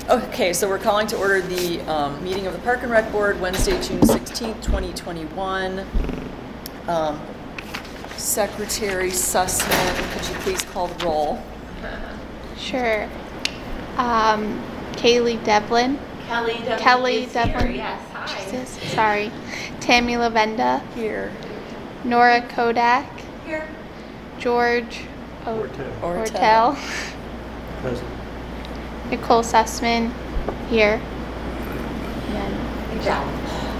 Okay, so we're calling to order the meeting of the Park and Rec Board, Wednesday, June 16th, 2021. Secretary Sussman, could you please call the roll? Sure. Kaylee Devlin. Kelly Devlin. Devlin. Yes, hi. Jesus, sorry. Tammy Lavenda. Here. Nora Kodak. Here. George Ortel. Ortel. Present. Nicole Sussman. Here. Good job.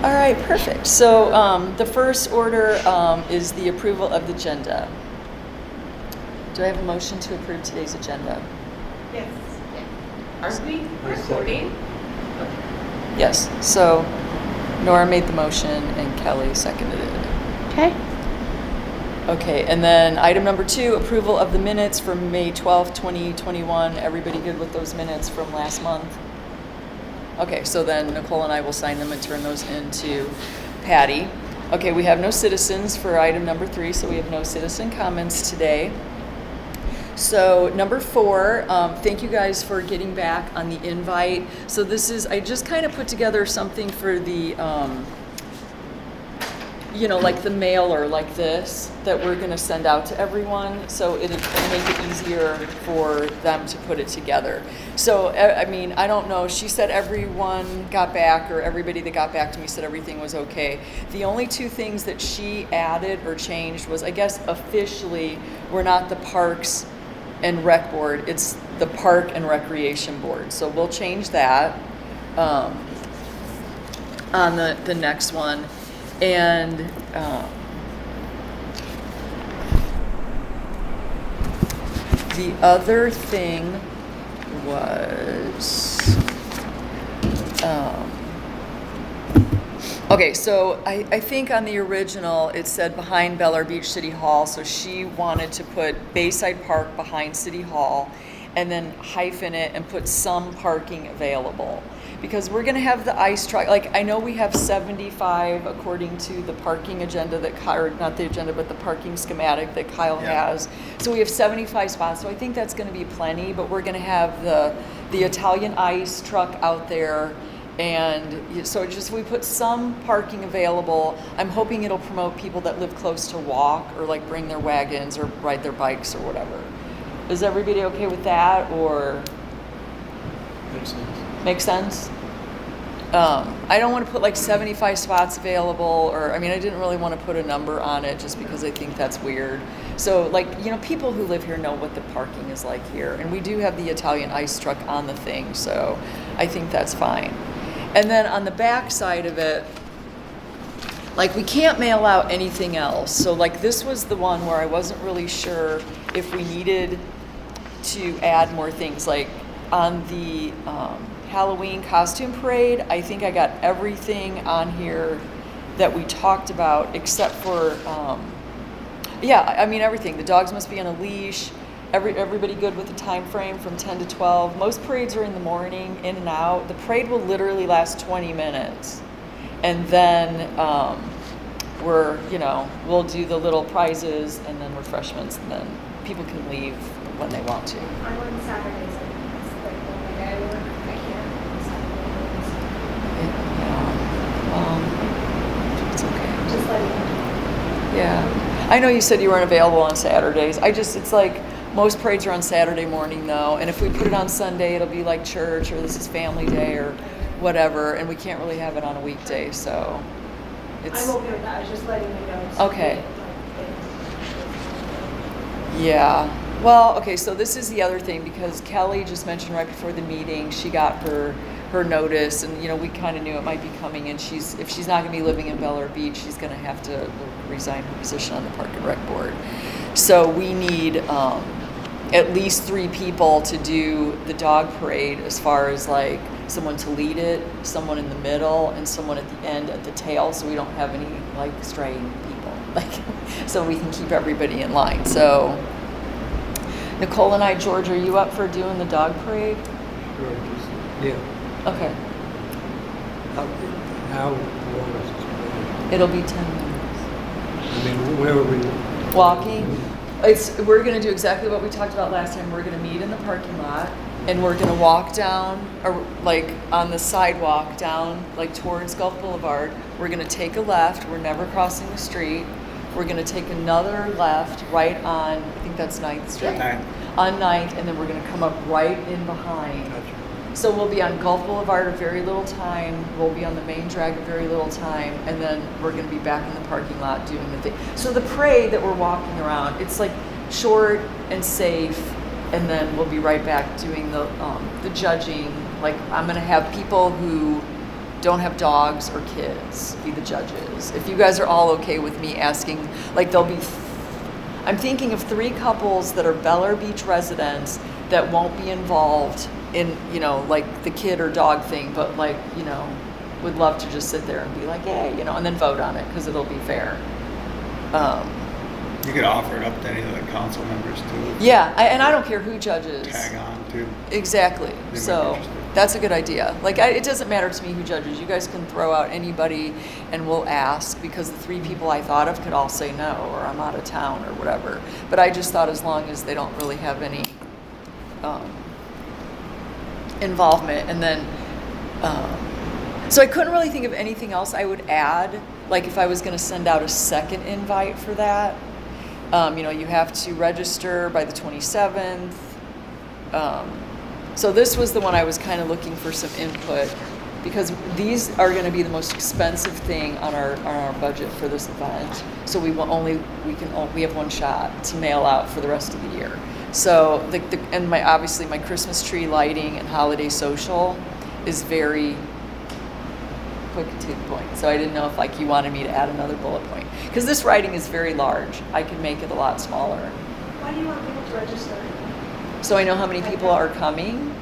All right, perfect. So the first order is the approval of the agenda. Do I have a motion to approve today's agenda? Yes. Are we I second. recording? Yes. So Nora made the motion and Kelly seconded it. Okay. Okay, and then item number 2, approval of the minutes from May 12th, 2021. Everybody good with those minutes from last month? Okay, so then Nicole and I will sign them and turn those into Patty. Okay, we have no citizens for item number 3, so we have no citizen comments today. So number 4, thank you guys for getting back on the invite. So this is, I just kind of put together something for the, like the mailer like this that we're going to send out to everyone. So it'll make it easier for them to put it together. So, I mean, I don't know. She said everyone got back, or everybody that got back to me said everything was okay. The only 2 things that she added or changed was, I guess, officially, we're not the Parks and Rec Board. It's the Park and Recreation Board. So we'll change that on the next one. And the other thing was, okay, so I think on the original it said behind Bel-Air Beach City Hall, so she wanted to put Bayside Park behind City Hall and then hyphen it and put some parking available. Because we're gonna have the ice truck, like I know we have 75 according to the parking agenda that Kyle, or not the agenda, but the parking schematic that Kyle has. So we have 75 spots, so I think that's gonna be plenty, but we're gonna have the Italian ice truck out there. And so just we put some parking available. I'm hoping it'll promote people that live close to walk or like bring their wagons or ride their bikes or whatever. Is everybody okay with that, or? Makes sense. Make sense? I don't want to put like 75 spots available, or, I mean, I didn't really want to put a number on it just because I think that's weird. So like, people who live here know what the parking is like here. And we do have the Italian ice truck on the thing, so I think that's fine. And then on the back side of it, like we can't mail out anything else. So like this was the one where I wasn't really sure if we needed to add more things. Like on the Halloween costume parade, I think I got everything on here that we talked about except for, everything. The dogs must be on a leash. Everybody good with the time frame from 10 to 12. Most parades are in the morning, in and out. The parade will literally last 20 minutes. And then we'll do the little prizes and then refreshments, and then people can leave when they want to. I work Saturdays. It's like the only day I work. I can't on Saturdays. It's okay. Just letting you know. Yeah. I know you said you weren't available on Saturdays. It's like most parades are on Saturday morning though, and if we put it on Sunday, it'll be like church or this is family day or whatever, and we can't really have it on a weekday, so it's... I'm okay with that. I was just letting you know. So Okay. Yeah. Well, okay, so this is the other thing, because Kelly just mentioned right before the meeting, she got her notice, and we kind of knew it might be coming, and if she's not going to be living in Bel-Air Beach, she's going to have to resign her position on the Park and Rec Board. So we need at least 3 people to do the dog parade, as far as like someone to lead it, someone in the middle, and someone at the end at the tail, so we don't have any like straying people, so we can keep everybody in line. So Nicole and I, George, are you up for doing the dog parade? Sure, yeah. Okay. How long is this parade? It'll be 10 minutes. I mean, where are we? Walking. We're going to do exactly what we talked about last time. We're going to meet in the parking lot. and we're gonna walk down, or like on the sidewalk down, like towards Gulf Boulevard. We're gonna take a left. We're never crossing the street. We're gonna take another left right on, I think that's 9th Street. Ninth. On 9th, and then we're gonna come up right in behind. Gotcha. So we'll be on Gulf Boulevard a very little time, we'll be on the main drag a very little time, and then we're gonna be back in the parking lot doing the thing. So the parade that we're walking around, it's like short and safe, and then we'll be right back doing the judging. Like, I'm gonna have people who don't have dogs or kids be the judges. If you guys are all okay with me asking, like there'll be, I'm thinking of 3 couples that are Bel Air Beach residents that won't be involved in, you know, like the kid or dog thing, but like, you know, would love to just sit there and be like, hey, you know, and then vote on it because it'll be fair. You could offer it up to any of the council members too. Yeah, and I don't care who judges. Tag on too. Exactly. might be So interested. that's a good idea. Like, it doesn't matter to me who judges. You guys can throw out anybody and we'll ask, because the 3 people I thought of could all say no, or I'm out of town or whatever. But I just thought as long as they don't really have any involvement. And then, so I couldn't really think of anything else I would add. Like if I was going to send out a second invite for that, you know, you have to register by the 27th. So this was the one I was kind of looking for some input, because these are going to be the most expensive thing on our budget for this event. So we have one shot to mail out for the rest of the year. So and obviously my Christmas tree lighting and holiday social is very quick to the point. So I didn't know if like you wanted me to add another bullet point, because this writing is very large. I can make it a lot smaller. Why do you want people to register? So I know how many people are coming.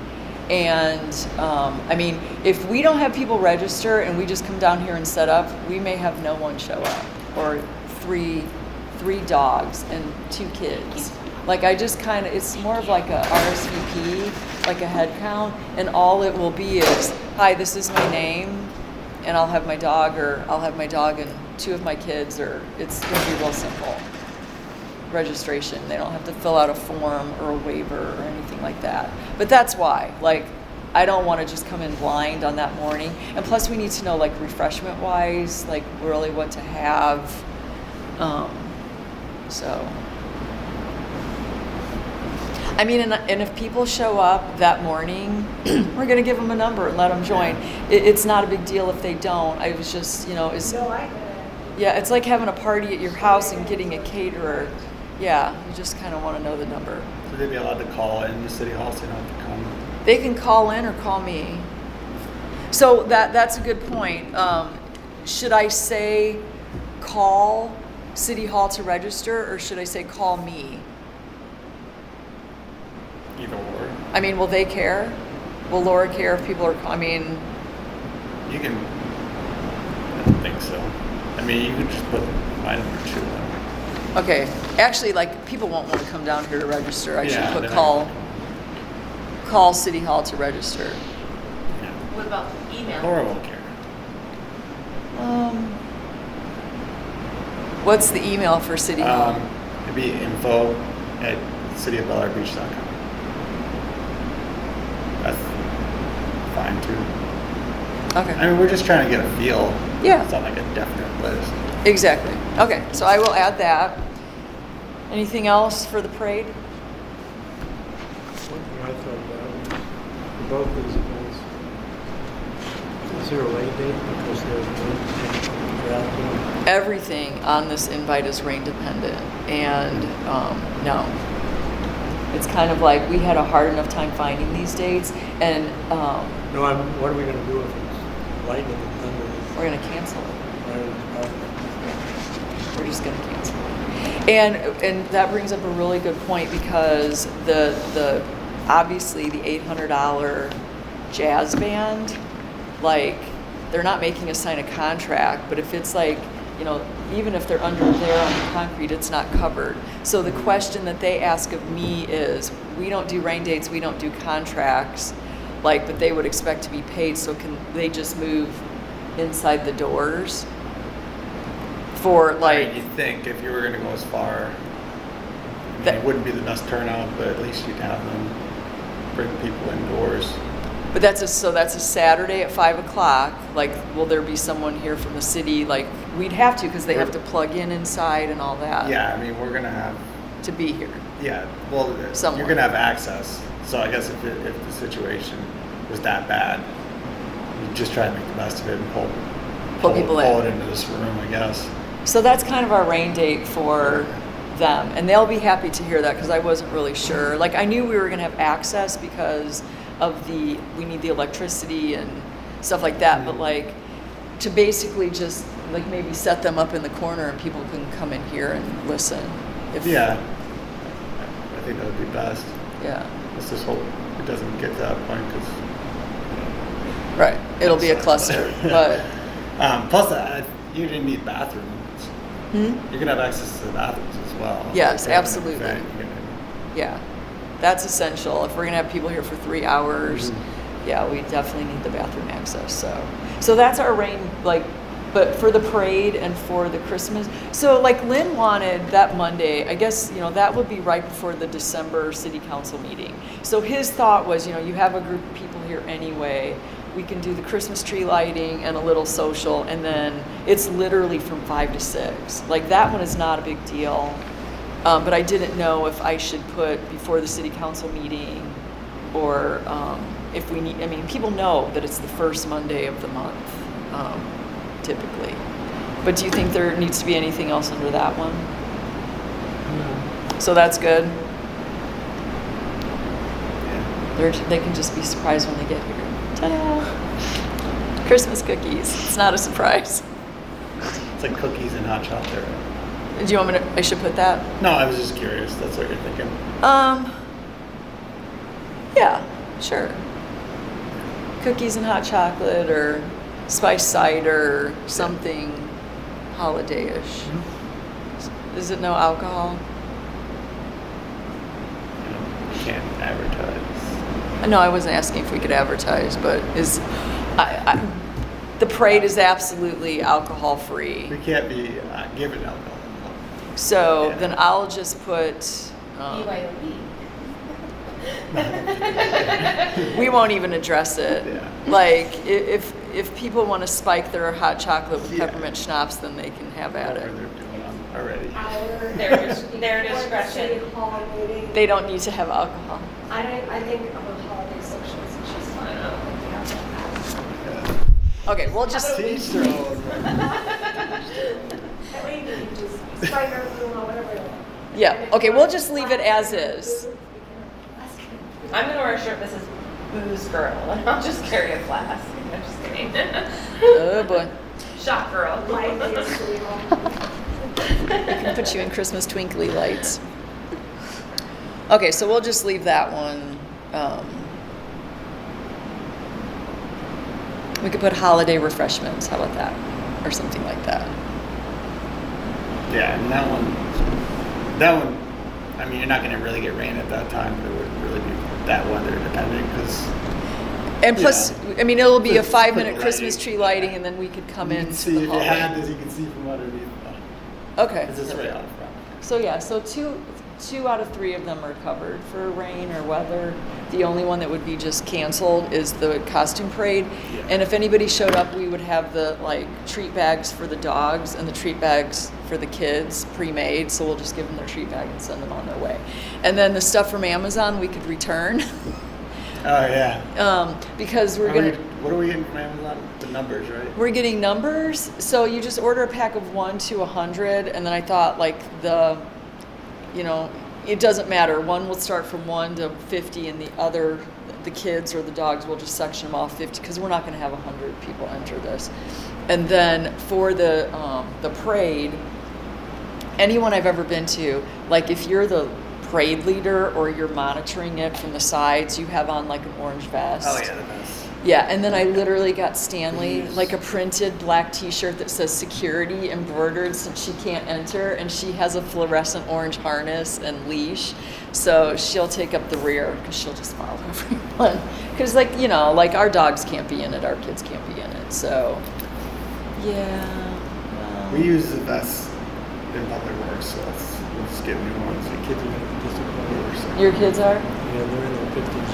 And I mean, if we don't have people register and we just come down here and set up, we may have no one show up, or three dogs and 2 kids. Like I just kind of, it's more of like a RSVP, like a head count, and all it will be is, hi, this is my name, and I'll have my dog, or I'll have my dog and 2 of my kids, or it's going to be real simple registration. They don't have to fill out a form or a waiver or anything like that. But that's why, like, I don't want to just come in blind on that morning. And plus we need to know, like, refreshment wise, like really what to have. So I mean, and if people show up that morning, we're going to give them a number and let them join. It's not a big deal if they don't. I was just, you know, No, I didn't. yeah, it's like having a party at your house and getting a caterer. Yeah, you just kind of want to know the number. So they'd be allowed to call in the city hall, so they don't have to come. They can call in or call me. So that's a good point. Should I say call City Hall to register, or should I say call me? Either or. I mean, will they care? Will Laura care if people are, I mean, You can. I don't think so. I mean, you could just put my number too. okay. Actually, like, people won't want to come down here to register. I should Yeah, put then call City Hall to register. Yeah. What about email? Laura won't care. What's the email for City Hall? It'd be info@cityofbellairbeach.com. That's fine too. Okay. I mean, we're just trying to get a feel. Yeah. It's not like a definite list. Exactly. Okay, so I will add that. Anything else for the parade? One thing I thought about was, for both these events, is there a late date because there's one draft? Everything on this invite is rain dependent, and no. It's kind of like we had a hard enough time finding these dates, and No, what are we gonna do if it's lightning and thunder? we're gonna cancel it. Right? We're just gonna cancel it. And that brings up a really good point, because the obviously the $800 jazz band, like, they're not making us sign a contract, but if it's like, you know, even if they're under there on the concrete, it's not covered. So the question that they ask of me is, we don't do rain dates, we don't do contracts, like, but they would expect to be paid, so can they just move inside the doors for, like, You'd think if you were going to go as far, I mean, That- it wouldn't be the best turnout, but at least you'd have them bring people indoors. But that's a Saturday at 5 o'clock. Like, will there be someone here from the city? Like, we'd have to because they have to plug in inside and all that Yeah, I mean, we're gonna have, to be here. yeah, well, Somewhere. you're gonna have access. So I guess if the situation was that bad, you just try to make the best of it and Pull people pull in. it into this room, I guess. So that's kind of our rain date for them, and they'll be happy to hear that because I wasn't really sure. Like, I knew we were going to have access because of we need the electricity and stuff like that, but like to basically just like maybe set them up in the corner and people can come in here and listen. Yeah, I think that would be best. Yeah. Let's just hope it doesn't get to that point because. Right. It'll be a cluster, but Plus, you didn't need bathrooms. Hmm? You're gonna have access to the bathrooms as well. Yes, If you're having an absolutely. event, you're gonna- yeah, that's essential. If we're gonna have people here for 3 hours, yeah, we definitely need the bathroom access. So that's our rain, like, but for the parade and for the Christmas. So like Lynn wanted that Monday, I guess, that would be right before the December city council meeting. So his thought was, you have a group of people here anyway. We can do the Christmas tree lighting and a little social, and then it's literally from 5 to 6. Like, that one is not a big deal. But I didn't know if I should put before the city council meeting or if we need, I mean, people know that it's the first Monday of the month, typically. But do you think there needs to be anything else under that one? No. So that's good. Yeah. They can just be surprised when they get here. Ta-da! Christmas cookies. It's not a surprise. It's like cookies and hot chocolate. Do you want me to, I should put that? No, I was just curious. That's what you're thinking. Yeah, sure. Cookies and hot chocolate or spiced cider, something holiday-ish. Is it no alcohol? You can't advertise. No, I wasn't asking if we could advertise, but the parade is absolutely alcohol-free. We can't be giving alcohol. So Yeah. then I'll just put, BYOB. we won't even address it. Yeah. Like, if people want to spike their hot chocolate with Yeah. peppermint schnapps, then they can have at Whatever it. they're doing already. Their discretion. City hall meeting. They don't need to have alcohol. I think of a holiday socials, it's just fine. I don't think we have to have Yeah. Okay, we'll just, To each their own. that. way you can just strike our room or whatever. you want. yeah, And if okay, you we'll want just to leave it class as and is. booze, we can I'm gonna wear a shirt that says booze girl and I'll just carry a flask. I'm just kidding. Oh boy, Shot girl. light days, city hall. I can put you in Christmas twinkly lights. Okay, so we'll just leave that one. We could put holiday refreshments, how about that? Or something like that. Yeah, and that one, I mean, you're not going to really get rain at that time. It wouldn't really be that weather depending because And plus, I mean, it'll be a Just 5-minute put Christmas lighting. tree lighting and then we could come you in can to see the if you hallway. had this, you can see from underneath. Okay. It's just right out front. So yeah, so two out of 3 of them are covered for rain or weather. The only one that would be just canceled is the costume parade. Yeah. And if anybody showed up, we would have the treat bags for the dogs and the treat bags for the kids pre-made. So we'll just give them their treat bag and send them on their way. And then the stuff from Amazon we could return Oh yeah. because we're Are gonna. we- what are we getting from Amazon? The numbers, right? We're getting numbers, so you just order a pack of 1 to 100, and then I thought it doesn't matter. One will start from 1 to 50, and the kids or the dogs will just section them off 50 because we're not going to have 100 people enter this. And then for the parade, anyone I've ever been to, like if you're the parade leader or you're monitoring it from the sides, you have on like an orange vest. Oh yeah, the best. Yeah, and then I literally got Stanley Jeez. like a printed black T-shirt that says security embroidered since she can't enter, and she has a fluorescent orange harness and leash, so she'll take up the rear because she'll just follow everyone. Because our dogs can't be in it, our kids can't be in it, so yeah. We use the best in public works, so we'll just get new ones. The kids are gonna participate. Your kids are? Yeah. Yeah, they're in their 50s,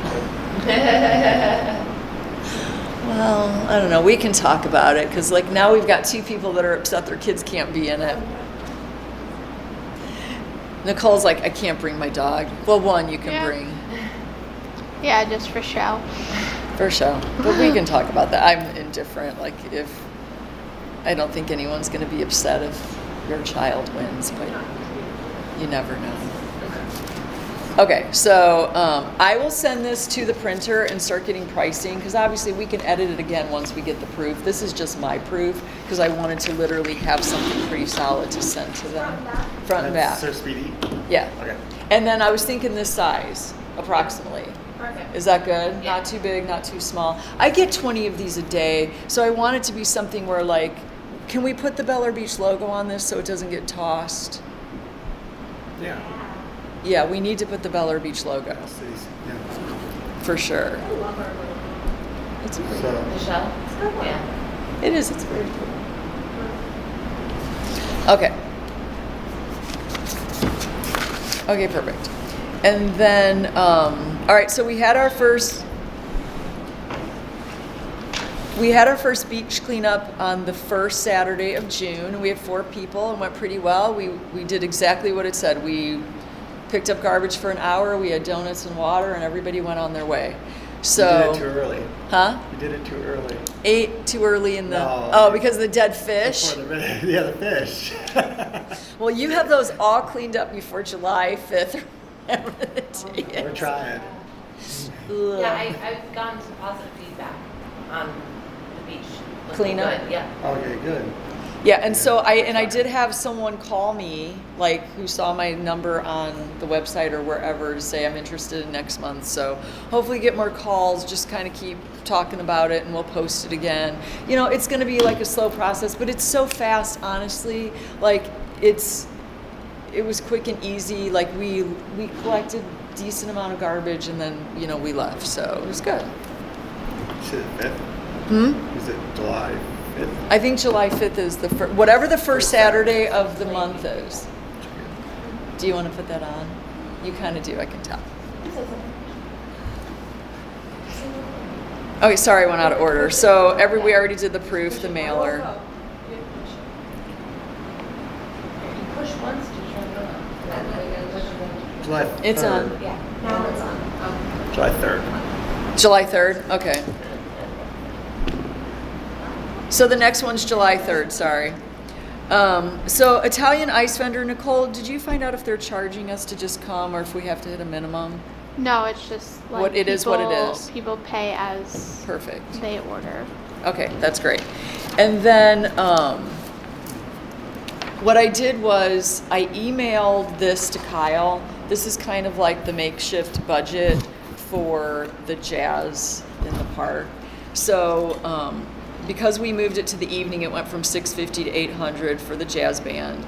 Well, I don't know. We can talk about it because, like, now we've got 2 people that are upset their kids can't be in it. Nicole's like, I can't bring my dog. Well, one you can Yeah. bring Yeah, just for show. for show, but we can talk about that. I'm indifferent. Like, if I don't think anyone's going to be upset if your child wins, but you never know. Okay, so I will send this to the printer and start getting pricing because obviously we can edit it again once we get the proof. This is just my proof because I wanted to literally have something pretty solid to send to them. Front and back. That's so speedy. Yeah. Okay. And then I was thinking this size, approximately. Perfect. Is that good? Yeah. Not too big, not too small. I get 20 of these a day, so I want it to be something where, like, can we put the Bel Air Beach logo on this so it doesn't get tossed? Yeah. Yeah, we need to put the Bel Air Beach logo Cities. Yeah. for sure. I love our logo. It's pretty. So, The shell? Yeah. It is. It's very cool. Okay. Okay, perfect. And then, all right. So we had our first beach cleanup on the first Saturday of June. We had 4 people and went pretty well. We did exactly what it said. We picked up garbage for an hour. We had donuts and water, and everybody went on their way. So, you did it too early. huh? You did it too early. Ate too early in the. No. Oh, because of the dead fish. Before the fish. Well, you have those all cleaned up before July 5th. or whatever the day We're is. trying. Ugh. Yeah, I've gotten some positive feedback on the beach. Looking Cleanup? good, yeah. Okay, good. Yeah, and so I did have someone call me, like, who saw my number on the website or wherever to say I'm interested in next month. So hopefully get more calls, just kind of keep talking about it, and we'll post it again. You know, it's going to be like a slow process, but it's so fast, honestly. Like, it was quick and easy. Like, we collected decent amount of garbage, and then, you know, we left. So it was good. You said 5th? Hmm? Is it July 5th? I think July 5th is the first, whatever the first Saturday of the month is. Do you want to put that on? You kind of do, I can tell. Okay, sorry, I went out of order. So we already did the proof, the mailer. Logo. You didn't push it. You push once to turn it on. And then you gotta push it. July 3rd. It's on. Yeah, now it's on. July 3rd. July 3rd? Okay. So the next one's July 3rd, sorry. So Italian ice vendor, Nicole, did you find out if they're charging us to just come or if we have to hit a minimum? No, it's just like What it is, what it is. People pay as Perfect. they order. Okay, that's great. And then what I did was I emailed this to Kyle. This is kind of like the makeshift budget for the jazz in the park. So because we moved it to the evening, it went from $650 to $800 for the jazz band.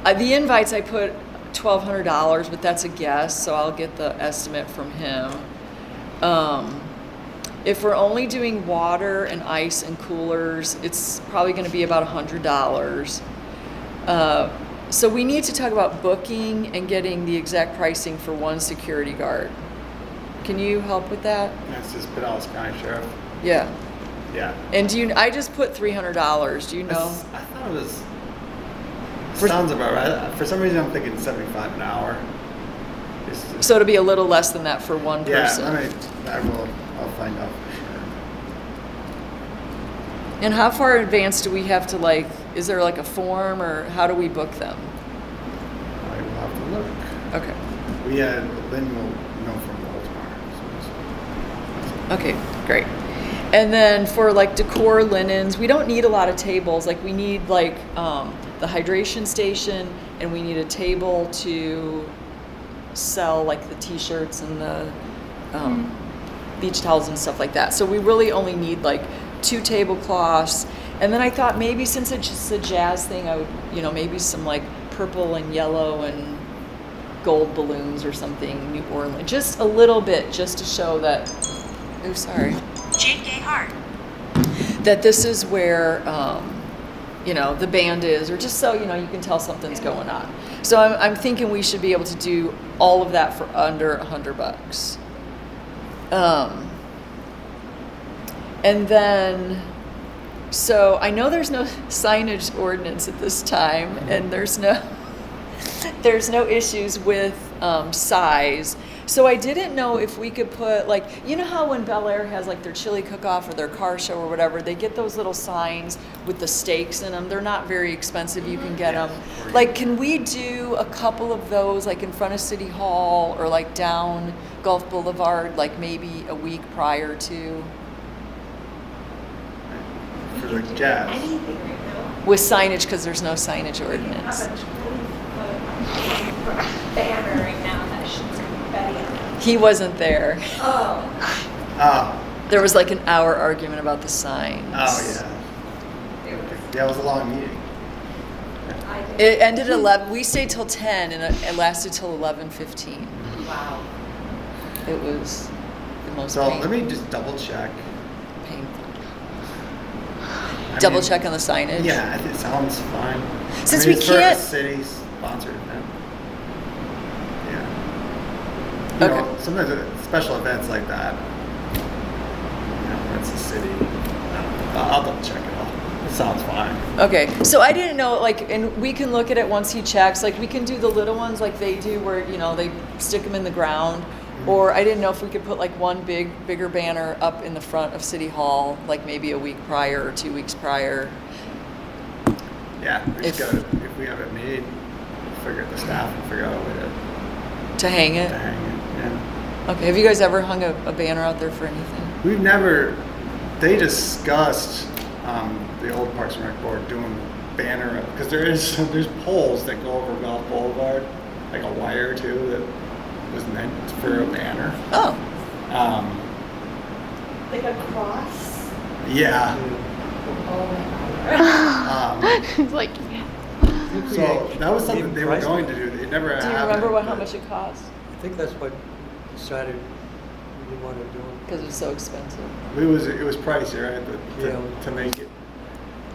The invites I put $1,200, but that's a guess, so I'll get the estimate from him. If we're only doing water and ice and coolers, it's probably going to be about $100. So we need to talk about booking and getting the exact pricing for one security guard. Can you help with that? That's just Pinellas County Sheriff. Yeah. Yeah. And I just put $300. Do you know? I thought it was. Sounds about right. For some reason, I'm thinking 75 an hour. So it'll be a little less than that for one person. Yeah, I'll find out for sure. And how far in advance do we have to, like, is there like a form or how do we book them? I will have to look. Okay. Lynn will know from Baltimore. Okay, great. And then for like decor linens, we don't need a lot of tables. Like we need like the hydration station, and we need a table to sell like the t-shirts and the beach towels and stuff like that. So we really only need like 2 tablecloths. And then I thought maybe since it's just a jazz thing, I would, maybe some like purple and yellow and gold balloons or something, New Orleans, just a little bit, just to show that. Oh, sorry. J.K. Hart. That this is where, the band is, or just so, you can tell something's going on. So I'm thinking we should be able to do all of that for under $100. And then, so I know there's no signage ordinance at this time, and there's no issues with size. So I didn't know if we could put, like, you know how when Bel Air has like their chili cook-off or their car show or whatever, they get those little signs with the stakes in them. They're not very expensive. You can get them. Like, can we do a couple of those, like in front of City Hall or like down Gulf Boulevard, like maybe a week prior to, For the jazz. Anything right now. with signage, because there's no signage ordinance. Have a banner right now that should say Betty on it. He wasn't there. Oh, Oh, There was like an hour argument about the signs. oh yeah. Yeah, it was a long meeting. I did. It ended at 11. We stayed till 10, and it lasted till 11:15. Wow. It was the most So let me just double check. painful. I Double mean, check on the signage. Yeah, I think it sounds fine. Since I mean, we it's for a can't- city-sponsored event. Yeah. Okay. You know, sometimes special events like that, you know, it's a city. I'll double check it all. It sounds fine. Okay, so I didn't know, like, and we can look at it once he checks. Like, we can do the little ones like they do, where you know they stick them in the ground. Or I didn't know if we could put like one bigger banner up in the front of City Hall, like maybe a week prior or 2 weeks prior. Yeah, we just If- gotta, if we have it made, we'll figure out the staff and figure out a way To hang to it? hang it. Yeah. Okay, have you guys ever hung a banner out there for anything? We've never, they discussed, the old Parks and Rec board doing banner, because there's poles that go over Gulf Boulevard, like a wire too, that was meant for a banner. Oh, Um, Like a cross. yeah. Oh my God. It's like, yeah. So that was something they were going to do, they never do you happened, remember how but- much it cost? I think that's what decided we didn't want to do it. Because it was so expensive. It was pricey, right, Yeah. to make it,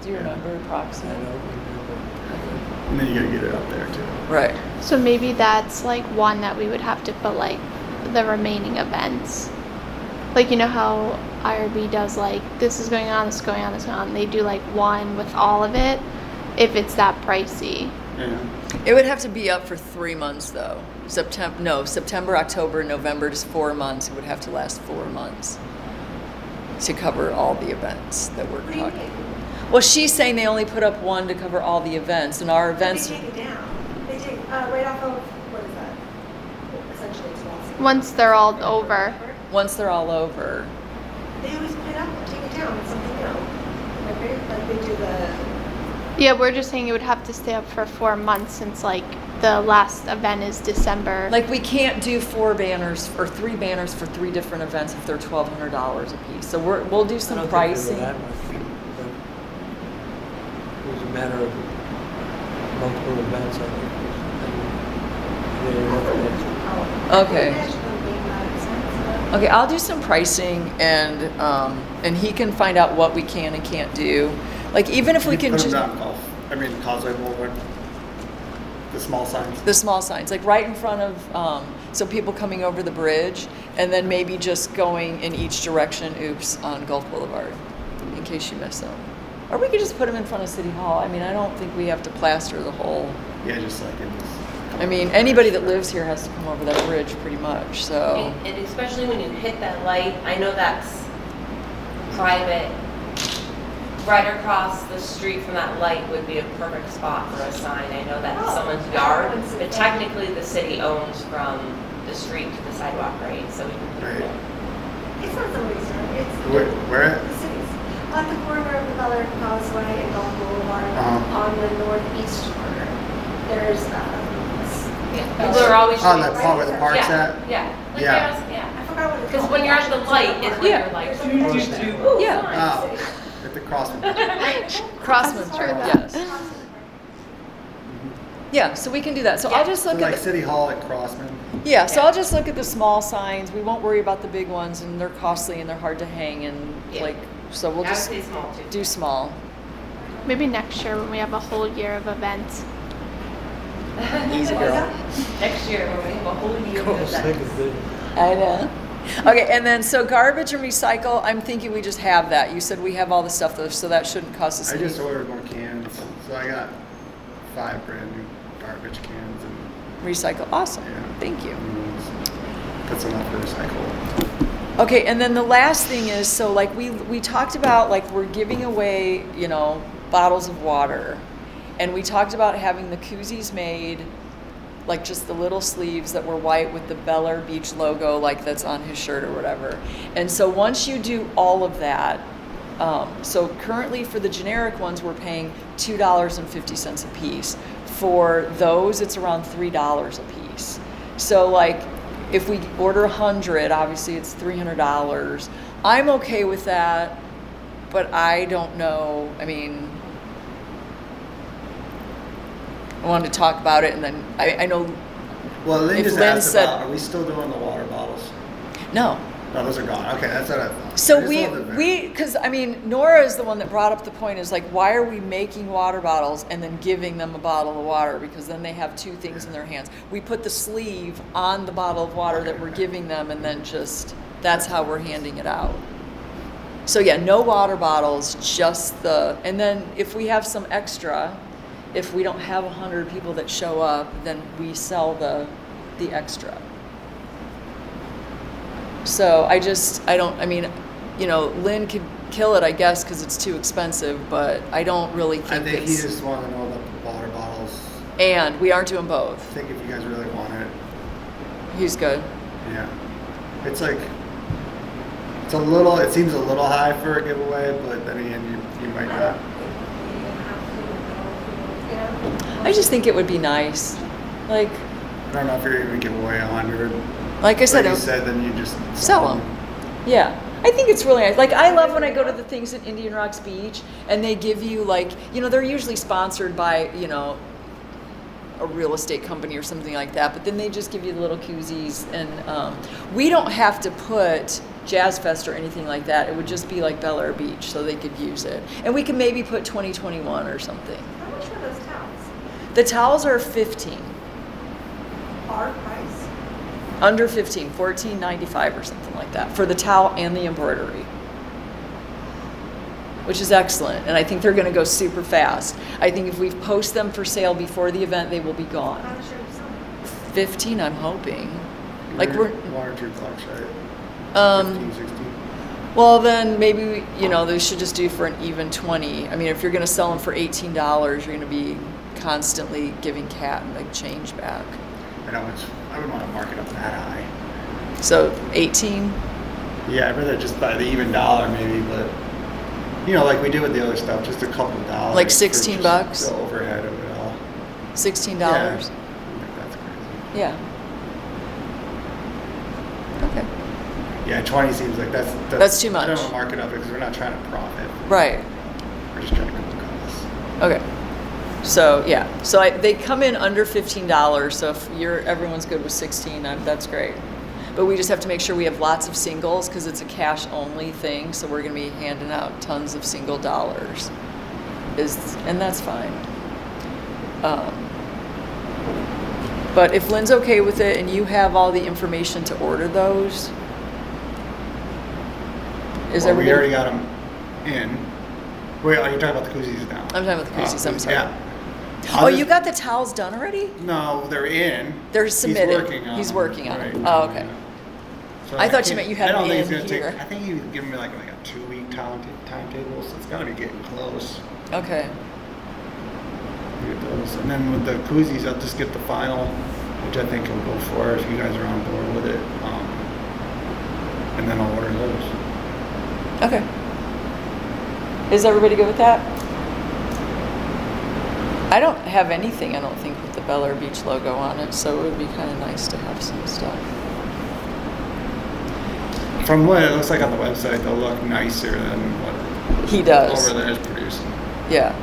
Do you Yeah. remember I approximately? don't remember. and then you gotta get it up there too. Right. So maybe that's like one that we would have to put like the remaining events. Like, you know how IRB does like, this is going on, this is going on, this is going on. They do like one with all of it if it's that pricey. Yeah. It would have to be up for 3 months though. September, October, November, just 4 months. It would have to last 4 months to cover all the events that we're What do you talking. mean? Well, she's saying they only put up one to cover all the events, and our events. They take it down. They take, right off of, what is that? Essentially, it's Walls. Once they're all over. Once they're all over. They always put it up, take it down, it's something else. Like they do the, Yeah, we're just saying it would have to stay up for 4 months since like the last event is December. Like, we can't do 4 banners or 3 banners for 3 different events if they're $1,200 a piece. So we'll do I some don't pricing. think they were that much, but it was a matter of multiple events, I think. Okay. imagine them being that expensive. Okay, I'll do some pricing, and he can find out what we can and can't do. Like, even if we can Put just. them down Causeway Boulevard. The small signs. The small signs, like right in front of, so people coming over the bridge, and then maybe just going in each direction, on Gulf Boulevard, in case you miss them. Or we could just put them in front of City Hall. I mean, I don't think we have to plaster the whole. Yeah, just like in this. I mean, anybody that lives here has to come over that bridge pretty much, so. And especially when you hit that light, I know that's private. Right across the street from that light would be a perfect spot for a sign. I know that's Oh, someone's yard, everyone's- but technically the city owns from the street to the sidewalk, right? So we can put it Right. there. It's not somebody's yard, it's Where at? the city's. On the corner of the Bel Air Causeway and Gulf Boulevard, Uh-huh. on the northeast corner, there's, Yeah. People are always. On that part where the park's Yeah, at? yeah. Like Yeah. there's- yeah. I forgot what it's Because called. when you're at the light is when Yeah. you're like. There's a bench there. Ooh, Yeah. fine. Oh, at the crossing. Crossman Sorry. Street, yes. Yeah, so we can do that. So I'll just So look like at, the- City Hall at Crossman. yeah, so Yeah. I'll just look at the small signs. We won't worry about the big ones, and they're costly and they're hard to hang, and Yeah. like, so we'll I would just say small too. do small. Maybe next year when we have a whole year of events. Easy girl. Next year when we have a whole year Go of second events. thing. I know. Okay, and then so garbage and recycle, I'm thinking we just have that. You said we have all the stuff though, so that shouldn't cost us I just anything. ordered more cans, so I got 5 brand new garbage cans and Recycle, awesome, Yeah. thank you. new ones. That's enough for recycle. Okay, and then the last thing is, so like we talked about, like we're giving away, you know, bottles of water. And we talked about having the koozies made, like just the little sleeves that were white with the Bel Air Beach logo, like that's on his shirt or whatever. And so once you do all of that, so currently for the generic ones, we're paying $2.50 a piece. For those, it's around $3 a piece. So like, if we order 100, obviously it's $300. I'm okay with that, but I don't know. I mean, I wanted to talk about it, and then I know. Well, they If just Lynn asked said- about, are we still doing the water bottles? No. No, those are gone. Okay, that's what I thought. So I just wanted to because I mean, Nora is the one that brought up the point is like, why are we making water bottles and then giving them a bottle of water? Because then they have two things in their hands. We put the sleeve on the bottle of water that we're giving them, and then just, that's how we're handing it out. So yeah, no water bottles, just and then if we have some extra, if we don't have 100 people that show up, then we sell the extra. So I mean, you know, Lynn could kill it, I guess, because it's too expensive, but I don't really I think think he it's, just wanted to know about the water bottles. and we aren't doing I both. think if you guys really want it, He's good. yeah. It's like, it seems a little high for a giveaway, but then again, you might not. I just think it would be nice. Like I don't know if you're even give away 100. I said, Like you said, then you just sell them. Yeah. I think it's really nice. Like, I love when I go to the things at Indian Rocks Beach and they give you, like, you know, they're usually sponsored by, you know, a real estate company or something like that, but then they just give you the little koozies. And we don't have to put Jazz Fest or anything like that. It would just be like Bel Air Beach, so they could use it. And we could maybe put 2021 or something. How much are those towels? The towels are 15. Our price? Under 15, $14.95 or something like that for the towel and the embroidery, which is excellent. And I think they're going to go super fast. I think if we post them for sale before the event, they will be How gone. much are you selling? 15, I'm hoping. Like we're, $1 or $2, right? um, 15, 16. well then maybe, you know, they should just do for an even 20. I mean, if you're going to sell them for $18, you're going to be constantly giving Cat like change back. I know I wouldn't want to mark it up that high. So 18. Yeah, I'd rather just buy the even dollar maybe, but you know, like we do with the other stuff, just a couple dollars. Like for 16 just bucks? The overhead of it all. $16. Yeah, I think that's crazy. Yeah. Okay. Yeah, 20 seems like That's too much. I don't want to mark it up because we're not trying to profit. Right. We're just trying to cut costs. Okay. So yeah. So they come in under $15. So if everyone's good with 16, that's great. But we just have to make sure we have lots of singles because it's a cash only thing. So we're going to be handing out tons of single dollars. And that's fine. But if Lynn's okay with it and you have all the information to order those, is Well, we everybody? already got them in. Wait, are you talking about the koozies now? I'm talking about the koozies, I'm sorry. Yeah. Oh, you got the towels done already? No, they're in. They're submitted. He's He's working on working them. on it. Oh, okay. So I thought you can't- meant you had I don't them think it's in gonna here. take. I think he's giving me like a 2-week timetable, so it's gotta be getting close. Okay. To get those. And then with the koozies, I'll just get the final, which I think will go for if you guys are on board with it. And then I'll order those. Okay. Is everybody good with that? I don't have anything, I don't think, with the Bel Air Beach logo on it, so it would be kind of nice to have some stuff. From what it looks like on the website, they'll look nicer than what He does. over there is producing. Yeah.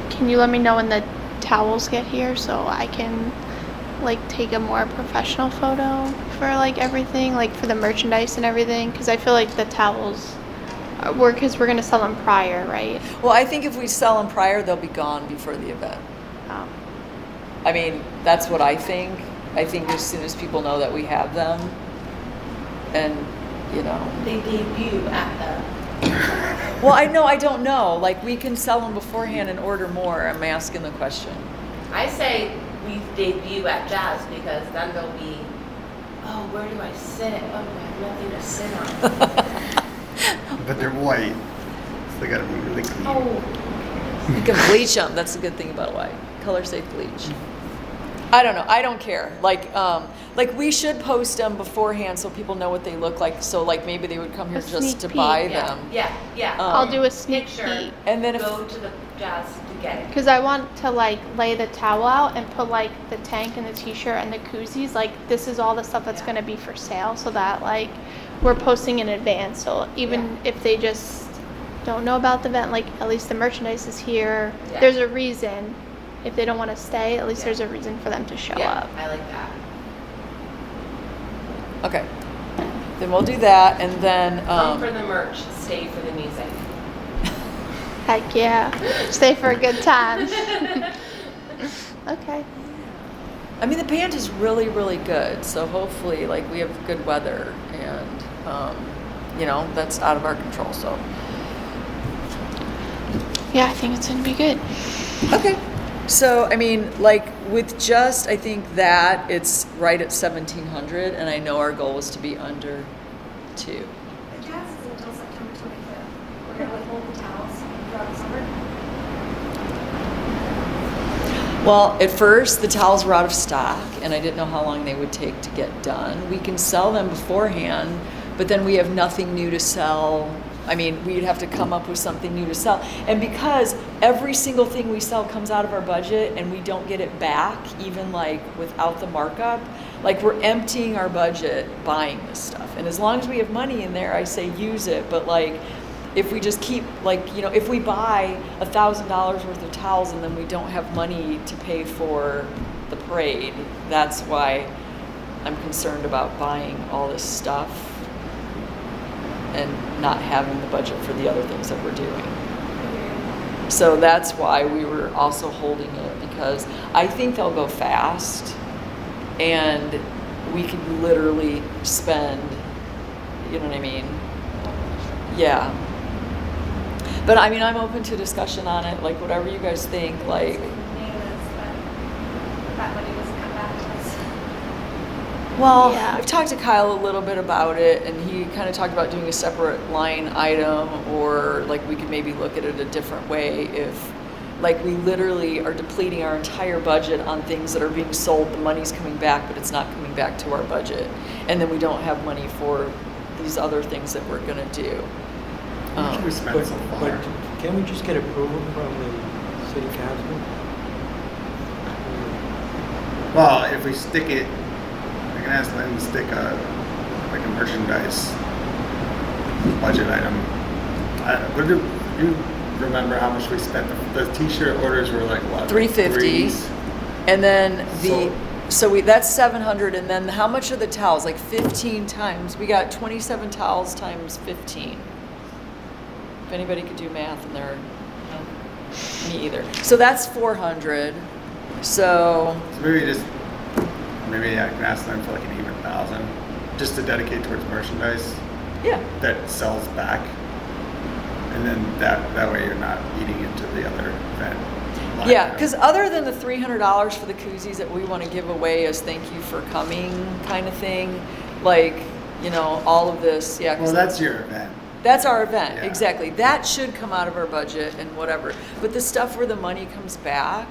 Can you let me know when the towels get here so I can like take a more professional photo for like everything, like for the merchandise and everything? Because I feel like the towels because we're gonna sell them prior, right? Well, I think if we sell them prior, they'll be gone before the event. Oh. I mean, that's what I think. I think as soon as people know that we have them, and, you know. They debut at Well, I don't know. Like, we can sell them beforehand and order more. I'm asking the question. I say we debut at Jazz because then they'll be, oh, where do I sit? Oh, I have nothing to sit on. But they're white, so they gotta be really clean. Oh. You can bleach them. That's the good thing about white. Color safe bleach. I don't know. I don't care. Like we should post them beforehand so people know what they look like. So like maybe they would come here A just to sneak buy peek. Yeah, them. yeah. I'll do a sneak Picture. peek. And then if Go to the Jazz to get it. Because I want to like lay the towel out and put like the tank and the t-shirt and the koozies, like this is all the stuff that's Yeah. going to be for sale, so that like we're posting in advance, so even if they just don't know about the event, like at least the merchandise is here. Yeah. There's a reason. If they don't want to stay, at least Yeah. there's a reason for them to show Yeah, up. I like that. okay, then we'll do that, and then Come for the merch, stay for the music. Heck yeah. Stay for a good time. Okay. I mean the band is really really good. So hopefully like we have good weather, and you know that's out of our control. So Yeah, I think it's going to be good. okay. So, I mean, like with just, I think that it's right at 1,700, and I know our goal was to be under 2. The Jazz is until September 25th. We're gonna withhold the towels throughout the summer. Well, at first, the towels were out of stock, and I didn't know how long they would take to get done. We can sell them beforehand, but then we have nothing new to sell. I mean, we'd have to come up with something new to sell. And because every single thing we sell comes out of our budget and we don't get it back, even like without the markup, like we're emptying our budget buying this stuff. And as long as we have money in there, I say use it. But like, if we just keep, like, you know, if we buy $1,000 worth of towels and then we don't have money to pay for the parade, that's why I'm concerned about buying all this stuff and not having the budget for the other things that we're doing. So that's why we were also holding it, because I think they'll go fast and we could literally spend, you know what I mean? Yeah. But I mean, I'm open to discussion on it, like whatever you guys think, like. That money doesn't come back to us. Well, Yeah. I've talked to Kyle a little bit about it, and he kind of talked about doing a separate line item, or like we could maybe look at it a different way if, like, we literally are depleting our entire budget on things that are being sold, the money's coming back, but it's not coming back to our budget, and then we don't have money for these other things that we're gonna do. How much have we spent so far? But can we just get approval from the city council? Well, if we stick it, I can ask Lynn to stick a merchandise budget item. What do you remember how much we spent? The t-shirt orders were like what? $350. Threes? And then So- that's 700, and then how much are the towels? Like 15 times, we got 27 towels times 15. If anybody could do math in there, me either. So that's 400. So, So maybe I can ask them for like an even 1,000, just to dedicate towards merchandise yeah. that sells back, and then that way you're not eating into the other event. line Yeah, item. because other than the $300 for the koozies that we want to give away as thank you for coming kind of thing, like, you know, all of this, yeah. 'cause Well, that's your event. That's our event, Yeah. exactly. That should come out of our budget and whatever. But the stuff where the money comes back,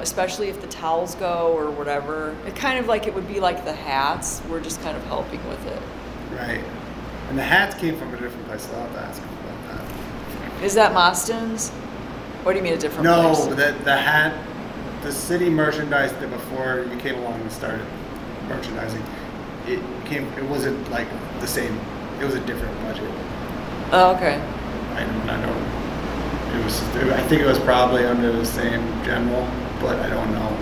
especially if the towels go or whatever, it kind of like it would be like the hats. We're just kind of helping with it. Right. And the hats came from a different place, so I'll have to ask them about that. Is that Mostyn's? What do you mean a different No, place? the hat, the city merchandise that before you came along and started merchandising, it wasn't like the same, it was a different budget Oh, okay. item. I think it was probably under the same general, but I don't know.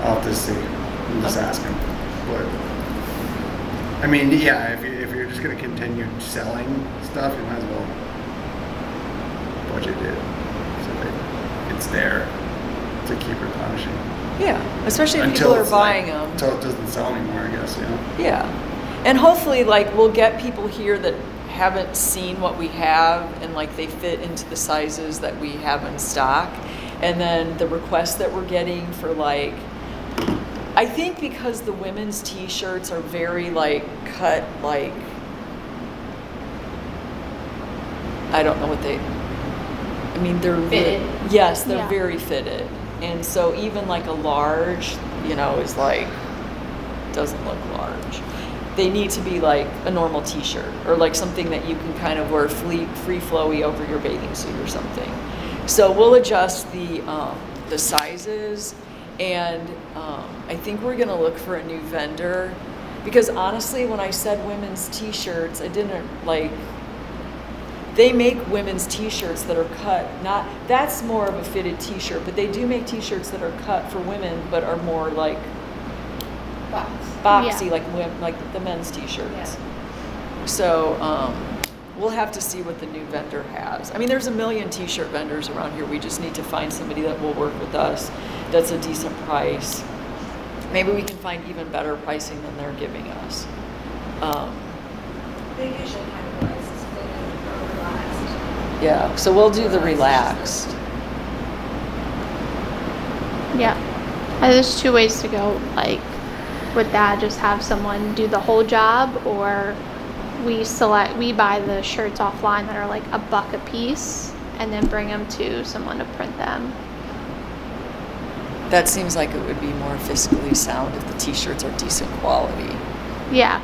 I'll have to see. I'm just asking. But I mean, yeah, if you're just gonna continue selling stuff, you might as well budget it so that it's there to keep replenishing. Yeah, especially if Until people are it's like- buying them. Until it doesn't sell anymore, I guess, yeah. Yeah, and hopefully, like, we'll get people here that haven't seen what we have, and like they fit into the sizes that we have in stock. And then the requests that we're getting for, like, I think because the women's t-shirts are very like cut, like, I don't know what they, I mean, they're Fitted? Yes, they're Yeah. very fitted, and so even like a large, you know, is like, doesn't look large. They need to be like a normal t-shirt, or like something that you can kind of wear free flowy over your bathing suit or something. So we'll adjust the sizes, and I think we're gonna look for a new vendor, because honestly, when I said women's t-shirts, I didn't like. They make women's t-shirts that are cut, not, that's more of a fitted t-shirt, but they do make t-shirts that are cut for women, but are more like Box. boxy, Yeah. like the men's t-shirts. So we'll have to see what the new vendor has. I mean, there's a million t-shirt vendors around here. We just need to find somebody that will work with us, that's a decent price. Maybe we can find even better pricing than they're giving us. They usually categorize as fitted or relaxed. Yeah, so we'll do the relaxed. Yeah. There's two ways to go. Like, would that just have someone do the whole job, or we buy the shirts offline that are like $1 a piece and then bring them to someone to print them? That seems like it would be more fiscally sound if the t-shirts are decent quality. Yeah.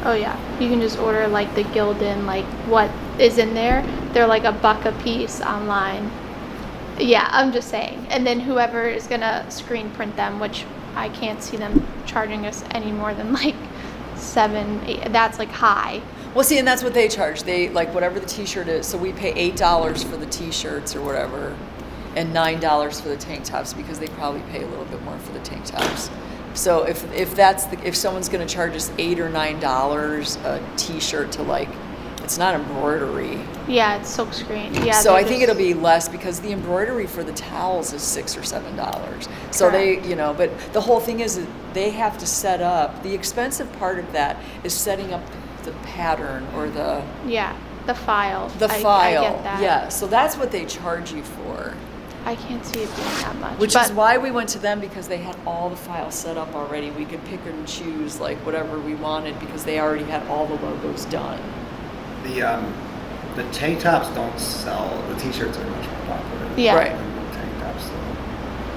Oh yeah. You can just order like the Gildan, like what is in there. They're like $1 a piece online. Yeah, I'm just saying. And then whoever is gonna screen print them, which I can't see them charging us any more than like 7, 8. That's like high. Well, see, and that's what they charge. They, like, whatever the t-shirt is, so we pay $8 for the t-shirts or whatever, and $9 for the tank tops, because they probably pay a little bit more for the tank tops. So if someone's gonna charge us $8 or $9 a t-shirt to, like, it's not embroidery. Yeah, it's silk screen. Yeah. So they're I think just- it'll be less, because the embroidery for the towels is $6 or $7. So they, Correct. you know, but the whole thing is that they have to set up, the expensive part of that is setting up the pattern or the Yeah, the file. file. I get that. Yeah, so that's what they charge you for. I can't see it being that much. Which but is why we went to them, because they had all the files set up already. We could pick and choose like whatever we wanted, because they already had all the logos done. The tank tops don't sell, the t-shirts are much more popular. Yeah. Right. Than the tank tops, so,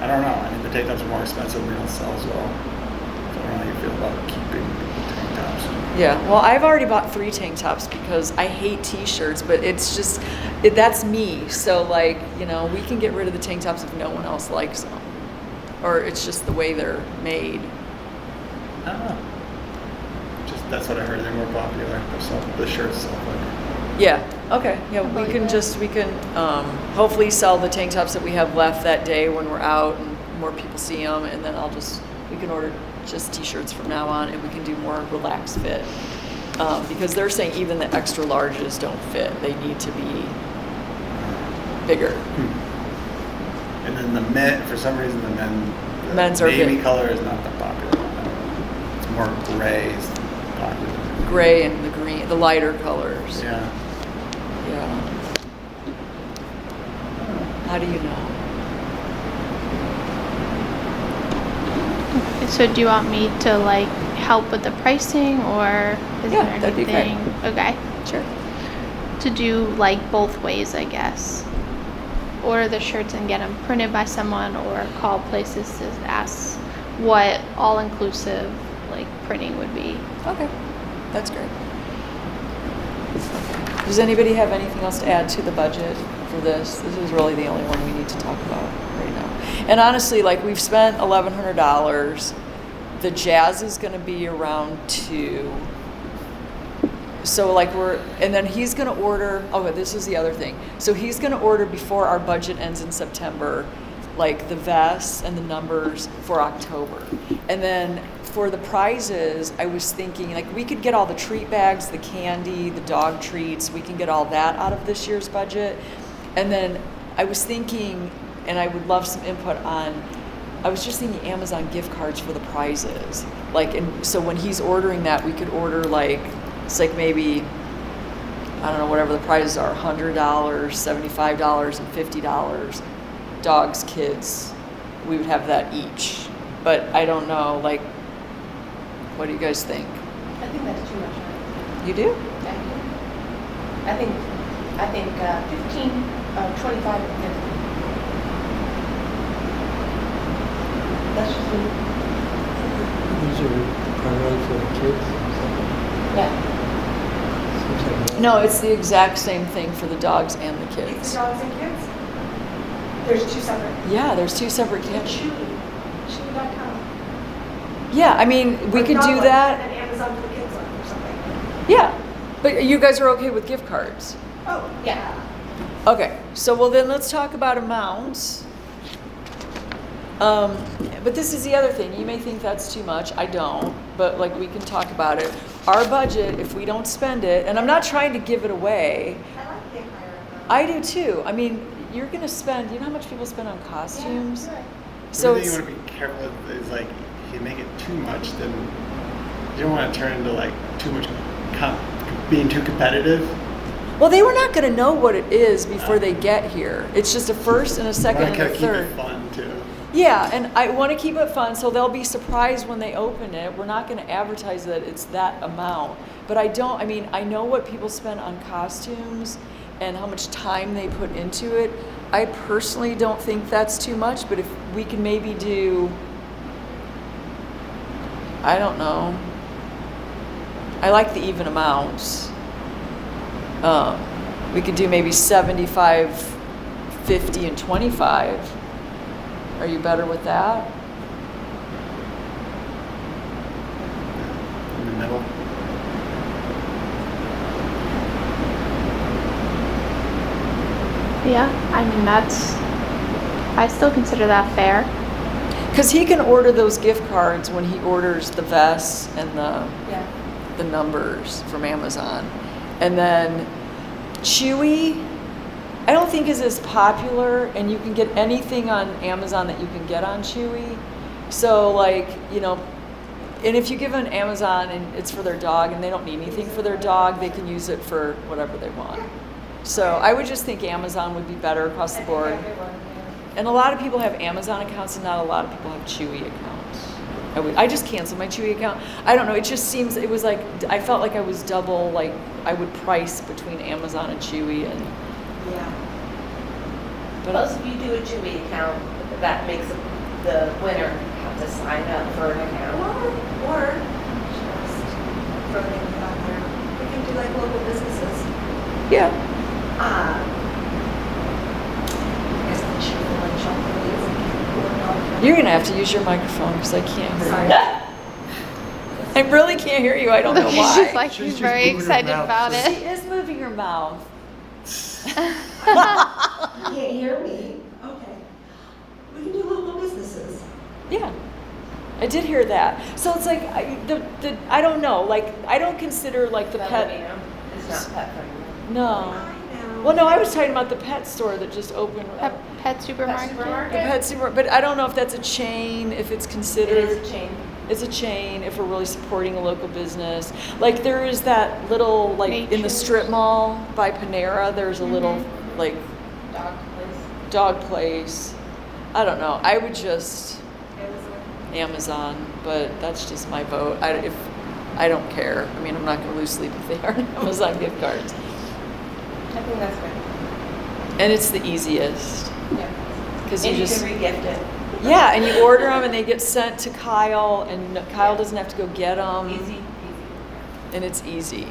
I don't know, I mean, the tank tops are more expensive, they don't sell as well. So I don't know how you feel about keeping the tank tops. Yeah, well, I've already bought 3 tank tops because I hate t-shirts, but it's just, that's me. So, like, you know, we can get rid of the tank tops if no one else likes them. Or it's just the way they're made. I don't know. Just, that's what I heard, they're more popular, the shirts sell quicker. Yeah, okay, yeah, we believe can it. hopefully sell the tank tops that we have left that day when we're out and more people see them, and then we can order just t-shirts from now on, and we can do more relaxed fit. Because they're saying even the extra larges don't fit, they need to be bigger. And then the men, for some reason, the Men's are navy big. color is not the popular one. It's more gray is popular. Gray and the green, the lighter colors. Yeah. Yeah. How do you know? So do you want me to like help with the pricing, or is Yeah, there that'd be great. anything? Okay. Sure. To do like both ways, I guess. Order the shirts and get them printed by someone, or call places to ask what all-inclusive like printing would be. Okay, that's great. Does anybody have anything else to add to the budget for this? This is really the only one we need to talk about right now. And honestly, like, we've spent $1,100. The jazz is gonna be around 2. So like and then he's gonna order, this is the other thing. So he's gonna order before our budget ends in September, like the vests and the numbers for October. And then for the prizes, I was thinking, like, we could get all the treat bags, the candy, the dog treats, we can get all that out of this year's budget. And then I was thinking, and I would love some input on, I was just thinking Amazon gift cards for the prizes. Like, and so when he's ordering that, we could order like, it's like maybe, I don't know, whatever the prizes are, $100, $75, and $50. Dogs, kids, we would have that each. But I don't know, like, what do you guys think? I think that's too much. You do? I think 15, 25, and 50. That's just me. These are primarily for the kids. Yeah. Seems like No, it's the exact same thing for the dogs and the It's kids. the dogs and kids? There's two separate. Yeah, there's two separate And camps. Chewy.com. Yeah, I mean, we Or could dog do one, that. And Amazon for the kids one or something. Yeah, but you guys are okay with gift cards? Oh, Yeah. Okay, so well then let's talk about amounts. But this is the other thing. You may think that's too much. I don't, but like we can talk about it. Our budget, if we don't spend it, and I'm not trying to give it away. I like the higher amount. I do too. I mean, you're gonna spend. You know how much people spend on costumes? Yeah, So the thing it's, you want to be careful with is like, if you make it too much, then you don't want to turn into like too much, being too competitive. well, they were not gonna know what it is before they get here. It's just a first and a second Want and to a keep third. it fun too. Yeah, and I want to keep it fun, so they'll be surprised when they open it. We're not going to advertise that it's that amount. But I mean, I know what people spend on costumes and how much time they put into it. I personally don't think that's too much, but if we can maybe do, I don't know. I like the even amounts. We could do maybe 75, 50, and 25. Are you better with that? In the middle. Yeah, I mean, I still consider that fair. Because he can order those gift cards when he orders the vests and Yeah. the numbers from Amazon. And then Chewy, I don't think is as popular, and you can get anything on Amazon that you can get on Chewy. So like, you know, and if you give an Amazon and it's for their dog and they don't need anything for their dog, they can use it for whatever they want. So I would just think Amazon would be better across the board. And a lot of people have Amazon accounts and not a lot of people have Chewy accounts. I just canceled my Chewy account. I don't know, it just seems, it was like, I felt like I was double, like I would price between Amazon and Chewy and, Yeah. but Plus, if you do a Chewy account, that makes the winner have to sign up for an account. Or just throw things out there. We can do like local businesses. yeah. I guess the Chick-fil-A chocolate. You're gonna have to use your microphone because I can't hear Sorry. you. I really can't hear you, I don't know She's why. like, She's she's just very moving her excited mouth, about so- She it. is moving her mouth. You can't hear me? Okay. We can do local businesses. Yeah, I did hear that. So it's like, I don't know, like, I don't consider like the pet, Pellegrino is not pet friendly. no. I know. Well, no, I was talking about the pet store that just opened. Pet supermarket. The pet super, but I don't know if that's a chain, if it's It considered. is a chain. It's a chain, if we're really supporting a local business. Like there is that little, like in the Nature's. strip mall by Panera, there's a little like Dog place. dog place. I don't know. I would just Amazon. Amazon, but that's just my vote. I don't care. I mean, I'm not going to lose sleep if they are Amazon gift cards. I think that's good. And it's the easiest Yeah. because And you you just can re-gift it. yeah, and you order them and they get sent to Kyle, and Kyle doesn't have to go get them. Easy, easy. And it's easy.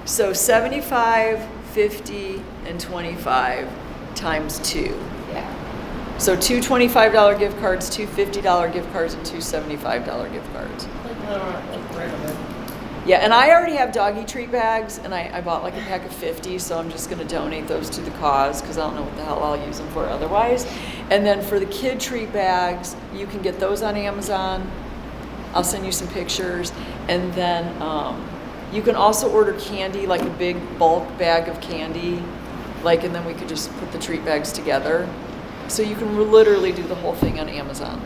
So 75, 50, and 25 times 2. Yeah. So two $25 gift cards, two $50 gift cards, and two $75 gift cards. Like little, like regular. Yeah, and I already have doggy treat bags, and I bought like a pack of 50, so I'm just going to donate those to the cause because I don't know what the hell I'll use them for otherwise. And then for the kid treat bags, you can get those on Amazon. I'll send you some pictures. And then you can also order candy, like a big bulk bag of candy, like, and then we could just put the treat bags together. So you can literally do the whole thing on Amazon.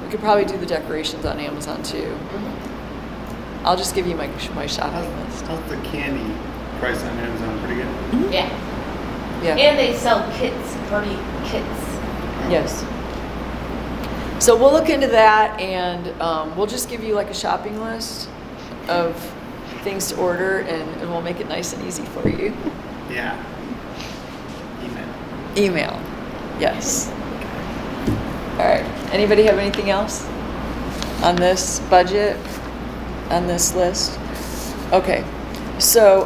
We could probably do the decorations on Amazon too. I'll just give you my shopping list. How's the candy price on Amazon? Pretty good? Yeah. Yeah. And they sell kits, party kits. Yes. So we'll look into that, and we'll just give you like a shopping list of things to order, and we'll make it nice and easy for you. Yeah. Email. Email. Yes. All right. Anybody have anything else on this budget, on this list? Okay. So,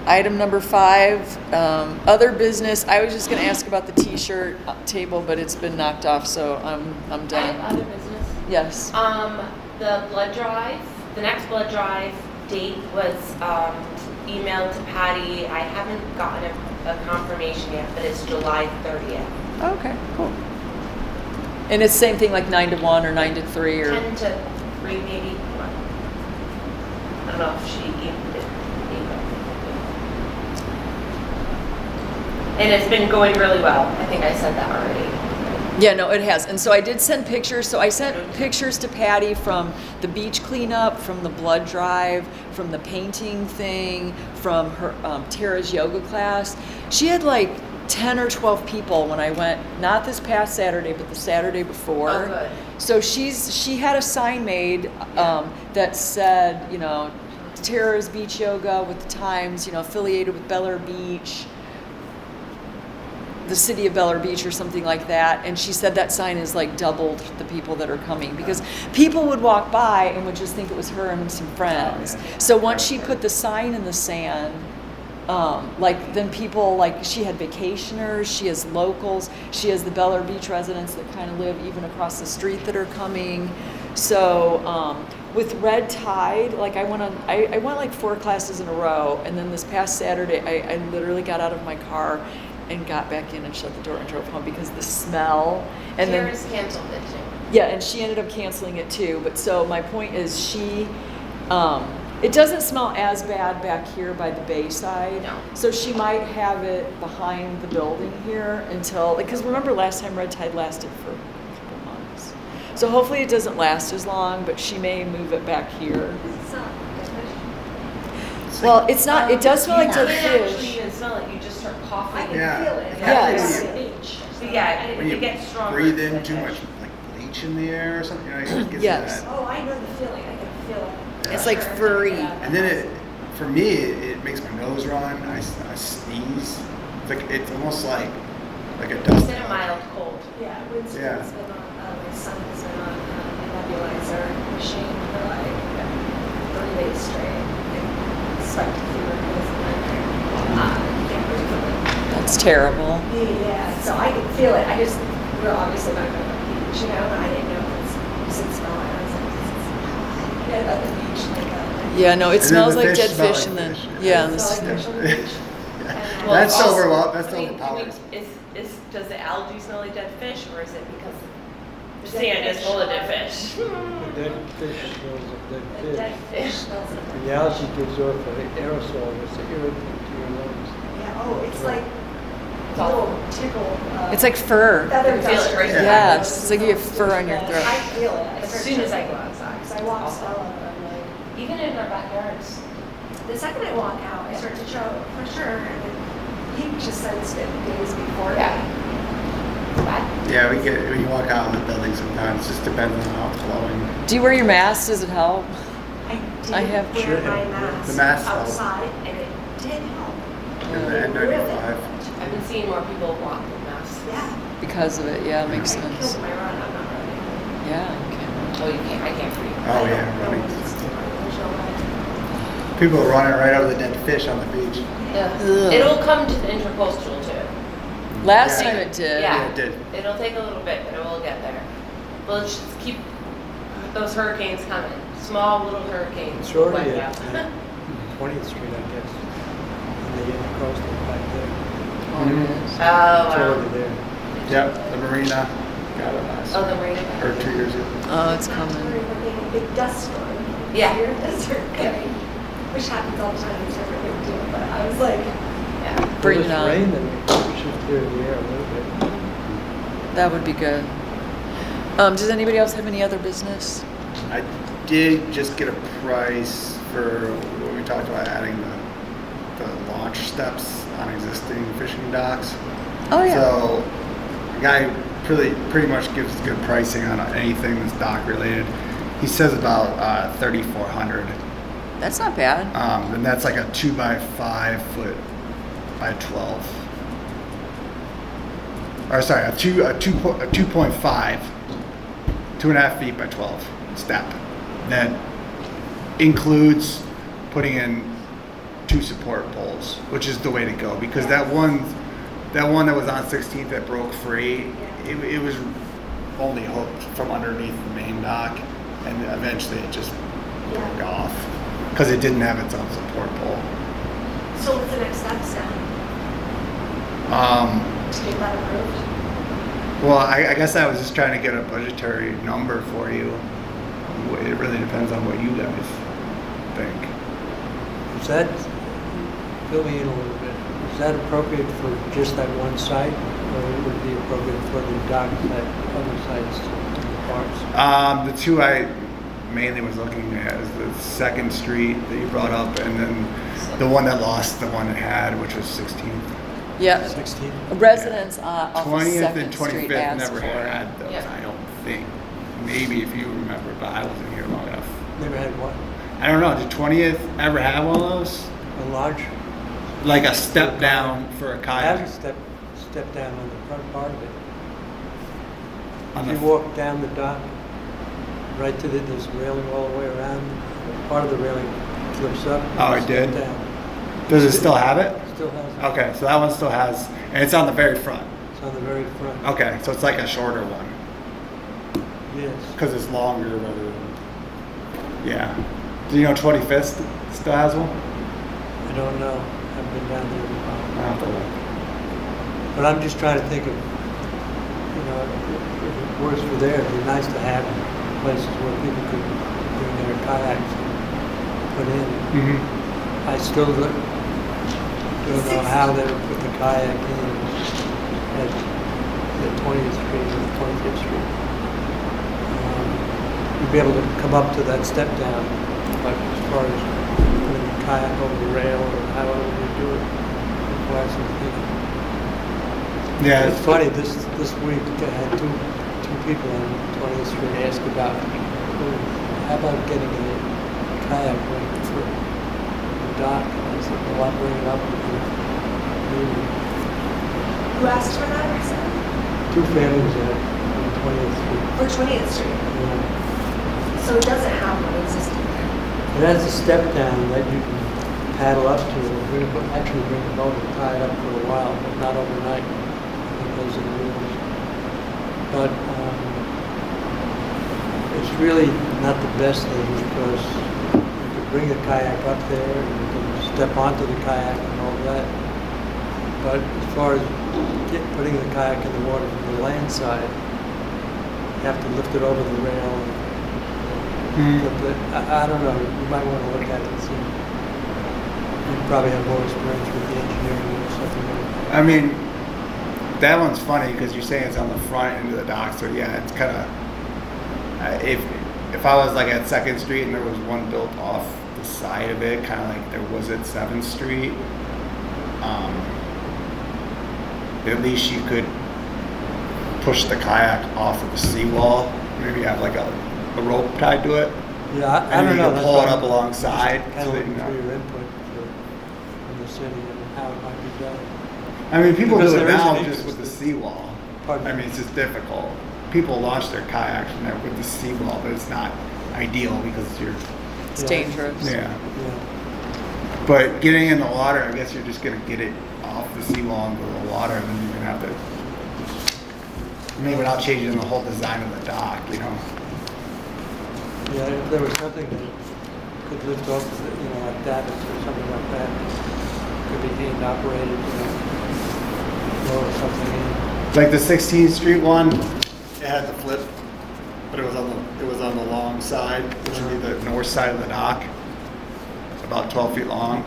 item number 5, other business. I was just going to ask about the T-shirt table, but it's been knocked off, so I'm I done. have other business. Yes. The blood drive, the next blood drive date was emailed to Patty. I haven't gotten a confirmation yet, but it's July 30th. Okay. Cool. And it's same thing, like 9 to 1 or 9 to 3 or. 10 to 3 maybe. I don't know if she emailed it. And it's been going really well. I think I said that already. Yeah, no, it has. And so I did send pictures. So I sent pictures to Patty from the beach cleanup, from the blood drive, from the painting thing, from her Tara's yoga class. She had like 10 or 12 people when I went, not this past Saturday, but the Saturday before. Oh, good. So she had a sign made that said, you know, Tara's Beach Yoga with the Times, you know, affiliated with Bel Air Beach, the city of Bel Air Beach or something like that. And she said that sign has like doubled the people that are coming, because people would walk by and would just think it was her and some friends. So once she put the sign in the sand, like then people, like she had vacationers, she has locals, she has the Bel Air Beach residents that kind of live even across the street that are coming. So with Red Tide, like I went like 4 classes in a row, and then this past Saturday I literally got out of my car and got back in and shut the door and drove home because the smell. And Tara's then canceled it too. yeah, and she ended up canceling it too. But so my point is she, it doesn't smell as bad back here by the Bayside. No. So she might have it behind the building here until, because remember last time Red Tide lasted for a couple months. So hopefully it doesn't last as long, but she may move it back here. It's not different. Well, it's not, it does smell like You dead can't actually fish. even smell it. You just start I coughing. can Yeah. feel it. Yes. It's on the beach. So yeah, When it you gets stronger. breathe in with too fish. much like bleach in the air or something, you know, it gets Yes. that. Oh, I know the feeling. I can feel it. It's like furry. And then for me, it makes my nose run. I sneeze. It's like it's almost like a dust. It's in a mild cold. Yeah, Winston's Yeah. been on, my son has been on a nebulizer machine for like 3 days straight. And spiked fever was a nightmare. Can't breathe from it. That's terrible. Yeah, so I can feel it. I just, we're obviously not going to the beach, you know, and I didn't know if it's, you said smell it. I was like, this is how I get at the beach, like Yeah, no, it And then smells the like fish dead smell fish, like and then fish. yeah, and It's this, like fish on the beach. Well, That's also, that's I mean, overpowered. does the algae smell like dead fish, or is it because the sand is full of dead fish? The dead fish smells of The dead dead fish. fish smells like The algae gives off an aerosol that's an irritant to your lungs. Yeah, oh, it's like It's awful. little tickle. it's like fur. Feather You feel it duster. right there. Yes, it's like you have fur on your throat. I feel it. As soon as I go outside. Because I walk Stella, and I'm like, Even in our backyards. the second I walk out, I start to choke for sure. And then he just sensed it days before. Yeah. It's bad. Yeah, when you walk out of the building sometimes, it just depends on how it's flowing. Do you wear your mask? Does it help? I did I have- wear Sure. my The mask, mask helps. outside, and it did help. And the N95. I've been seeing more people walk with masks. Yeah. Because of it, yeah, it makes I sense. killed my run. I'm not running. Yeah, okay. Oh, you can't. I can't breathe. Oh I yeah, don't know running. what it's doing. There's no way. People are running right over the dead fish on the beach. Ugh. It'll come to the intercoastal too. Last Yeah. time it did. Yeah. Yeah, it did. It'll take a little bit, but it will get there. Well, let's just keep those hurricanes coming. Small little hurricanes. It's will already wipe at out. 20th Street, I guess. And the coastal back there. Oh, it is. Oh, It's wow. already there. Yep, the marina got it last Oh, the marina. or 2 years ago. Oh, it's We're coming. looking at a big dust storm. Yeah. Here, desert coming. Which happens all the time. It's never a big deal. But I was like, Yeah. Bring Well, it this on. rain, then we should clear the air a little bit. That would be good. Does anybody else have any other business? I did just get a price for what we talked about, adding the launch steps on existing fishing docks. Oh, yeah. So the guy pretty much gives good pricing on anything that's dock related. He says about 3,400. That's not bad. And that's like a 2x5 foot by 12. Or sorry, a 2.5, 2.5 feet by 12 step. That includes putting in 2 support poles, which is the way to go, because that one that was on 16th that broke free, it was only hooked from underneath the main dock, and eventually it just broke off because it didn't have its own support pole. So what's the next steps now? To get that approved? Well, I guess I was just trying to get a budgetary number for you. It really depends on what you guys think. Is that, fill me in a little bit, is that appropriate for just that one site, or would it be appropriate for the docks at other sites in the parks? The two I mainly was looking at is the 2nd Street that you brought up, and then the one that lost the one it had, which was 16th. Yeah. 16? Residents off of 20th 2nd and Street 25th asked never for it. had those, Yeah. I don't think. Maybe if you remember, but I wasn't here long enough. Never had one? I don't know, did 20th ever have one of those? A large? Like a step down for a I kayak? have a step down on the front part of it. On If you the- walk down the dock, right to there's railing all the way around, part of the railing flips up. Oh, it and did? down. Does it still have it? Still has it. Okay, so that one still has, and it's on the very front. It's on the very front. Okay, so it's like a shorter one, Yes. because it's longer rather than, yeah. Do you know 25th still has one? I don't know. I've been down there in a while. I'll have to look. But I'm just trying to think of, if it works for there, it'd be nice to have places where people could bring their kayaks and put in. Mm-hmm. I still don't know how they would put the kayak in at the 20th Street or 25th Street. You'd be able to come up to that step down, but as far as putting the kayak over the rail or however you do it, requires some thinking. Yeah, It's funny, this week I had two people on 20th Street ask about, how about getting a kayak ring for the dock? And I said, well, I'll bring it up with you. Who asked for that reason? 2 families on 20th Street. For 20th Street. Yeah. So it doesn't have one existing there. It has a step down that you can paddle up to, actually bring the boat and tie it up for a while, but not overnight. I think those are the rules. But it's really not the best thing because you can bring the kayak up there, you can step onto the kayak and all that. But as far as putting the kayak in the water from the land side, you have to lift it over the rail. I don't know, you might want to look at it and see. You probably have more experience with the engineering or something like that. I mean, that one's funny because you're saying it's on the front end of the dock, so yeah, it's kind of, if I was like at 2nd Street and there was one built off the side of it, kind of like there was at 7th Street, at least you could push the kayak off of the seawall, maybe have like a rope tied to it. Yeah, I And don't you know. can that's pull it why up I'm alongside. Kind so of that, looking you for know. your input from the city and how it might be done. I mean, people Because do it there is now an just with the interest. seawall. Pardon I me? mean, it's just difficult. People launch their kayaks from there with the seawall, but it's not ideal because you're, It's Yeah. dangerous. yeah. Yeah. But getting in the water, I guess you're just gonna get it off the seawall into the water, and then you're gonna have to, I mean, without changing the whole design of the dock, you know. Yeah, if there was something that could lift off, like that, or something like that, could be hand operated, lower something in. Like the 16th Street one, it had the flip, but it was on the long side, which would be the north side of the dock, about 12 feet long.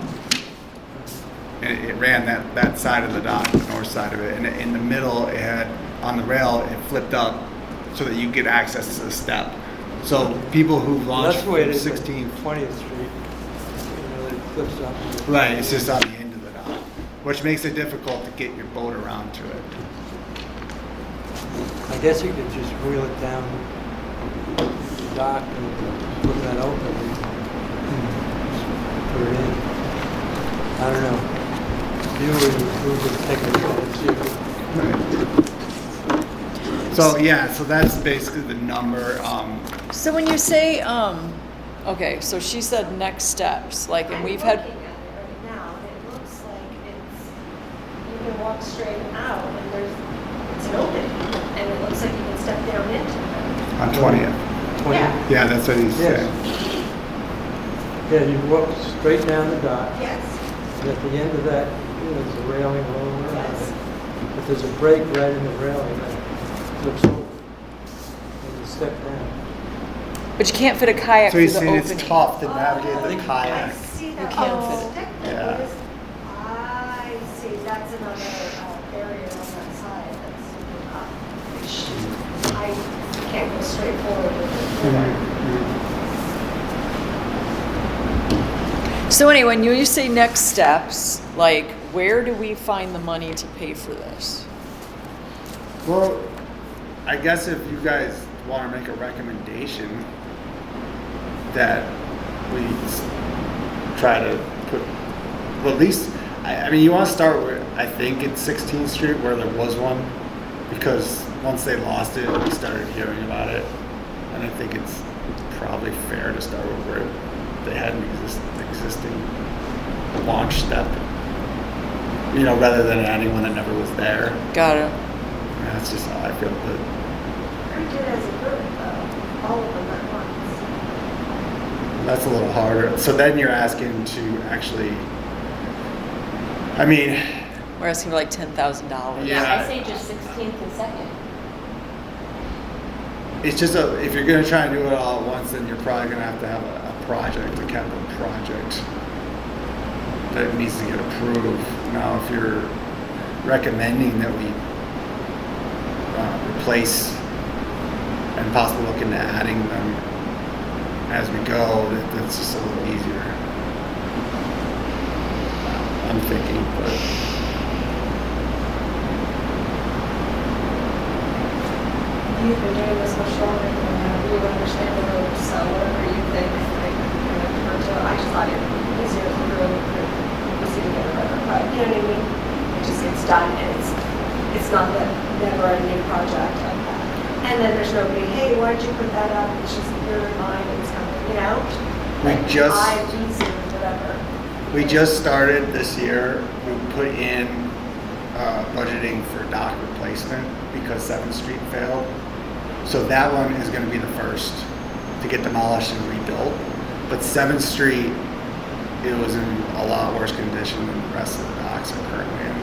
And it ran that side of the dock, the north side of it, and in the middle it had, on the rail, it flipped up so that you get access to the step. So people who launched That's the way it from is 16, 20th Street. You know, it flips up. right, it's just on the end of the dock, which makes it difficult to get your boat around to it. I guess you could just wheel it down the dock and flip that open and put it in. I don't know. You would take a look at it, see if So yeah, so that's basically the number. So when you say, okay, so she said next steps, like, and we've had, I'm looking at it right now, and it looks like you can walk straight out, and it's an opening, and it looks like you can step down into it. On 20th. 20. Yeah. Yeah, that's what he's Yes. saying. Yeah, you walk straight down the dock. Yes, And at the end of that, there's a railing all around yes. it. But there's a break right in the railing that flips over. And you step down. but you can't fit a kayak So through he's the saying opening. it's tough to navigate Oh, the I kayak. see that. can't little fit it. stick Yeah. that goes- I see, that's another barrier on that side that's up, which I can't go straight forward with it. So anyway, when you say next steps, like, where do we find the money to pay for this? Well, I guess if you guys want to make a recommendation that we try to put, well, at least, I mean, you want to start with, I think it's 16th Street where there was one, because once they lost it, we started hearing about it. And I think it's probably fair to start with where they had an existing launch step, you know, rather than adding one that never was there. Got it. That's just how I feel. But We did as a group, though, all of them at once. that's a little harder. So then you're asking to actually, I mean, We're asking for like $10,000. Yeah. I say just 16th and 2nd. it's just if you're going to try and do it all at once, then you're probably going to have a project, a capital project that needs to get approved. Now, if you're recommending that we replace and possibly look into adding them as we go, that's just a little easier. I'm thinking, but You've been doing this much longer than you understand the ropes, so whatever you think, like, I just thought it was easier to really, easy to get a better cut, you know what I mean? It just gets done, and it's not that never a new project like that. And then there's nobody, hey, why'd you put that up? It's just your mind, it's kind of, you know? We Like, just- easy, whatever. we just started this year. We put in budgeting for dock replacement because 7th Street failed. So that one is going to be the first to get demolished and rebuilt. But 7th Street, it was in a lot worse condition than the rest of the docks are currently in.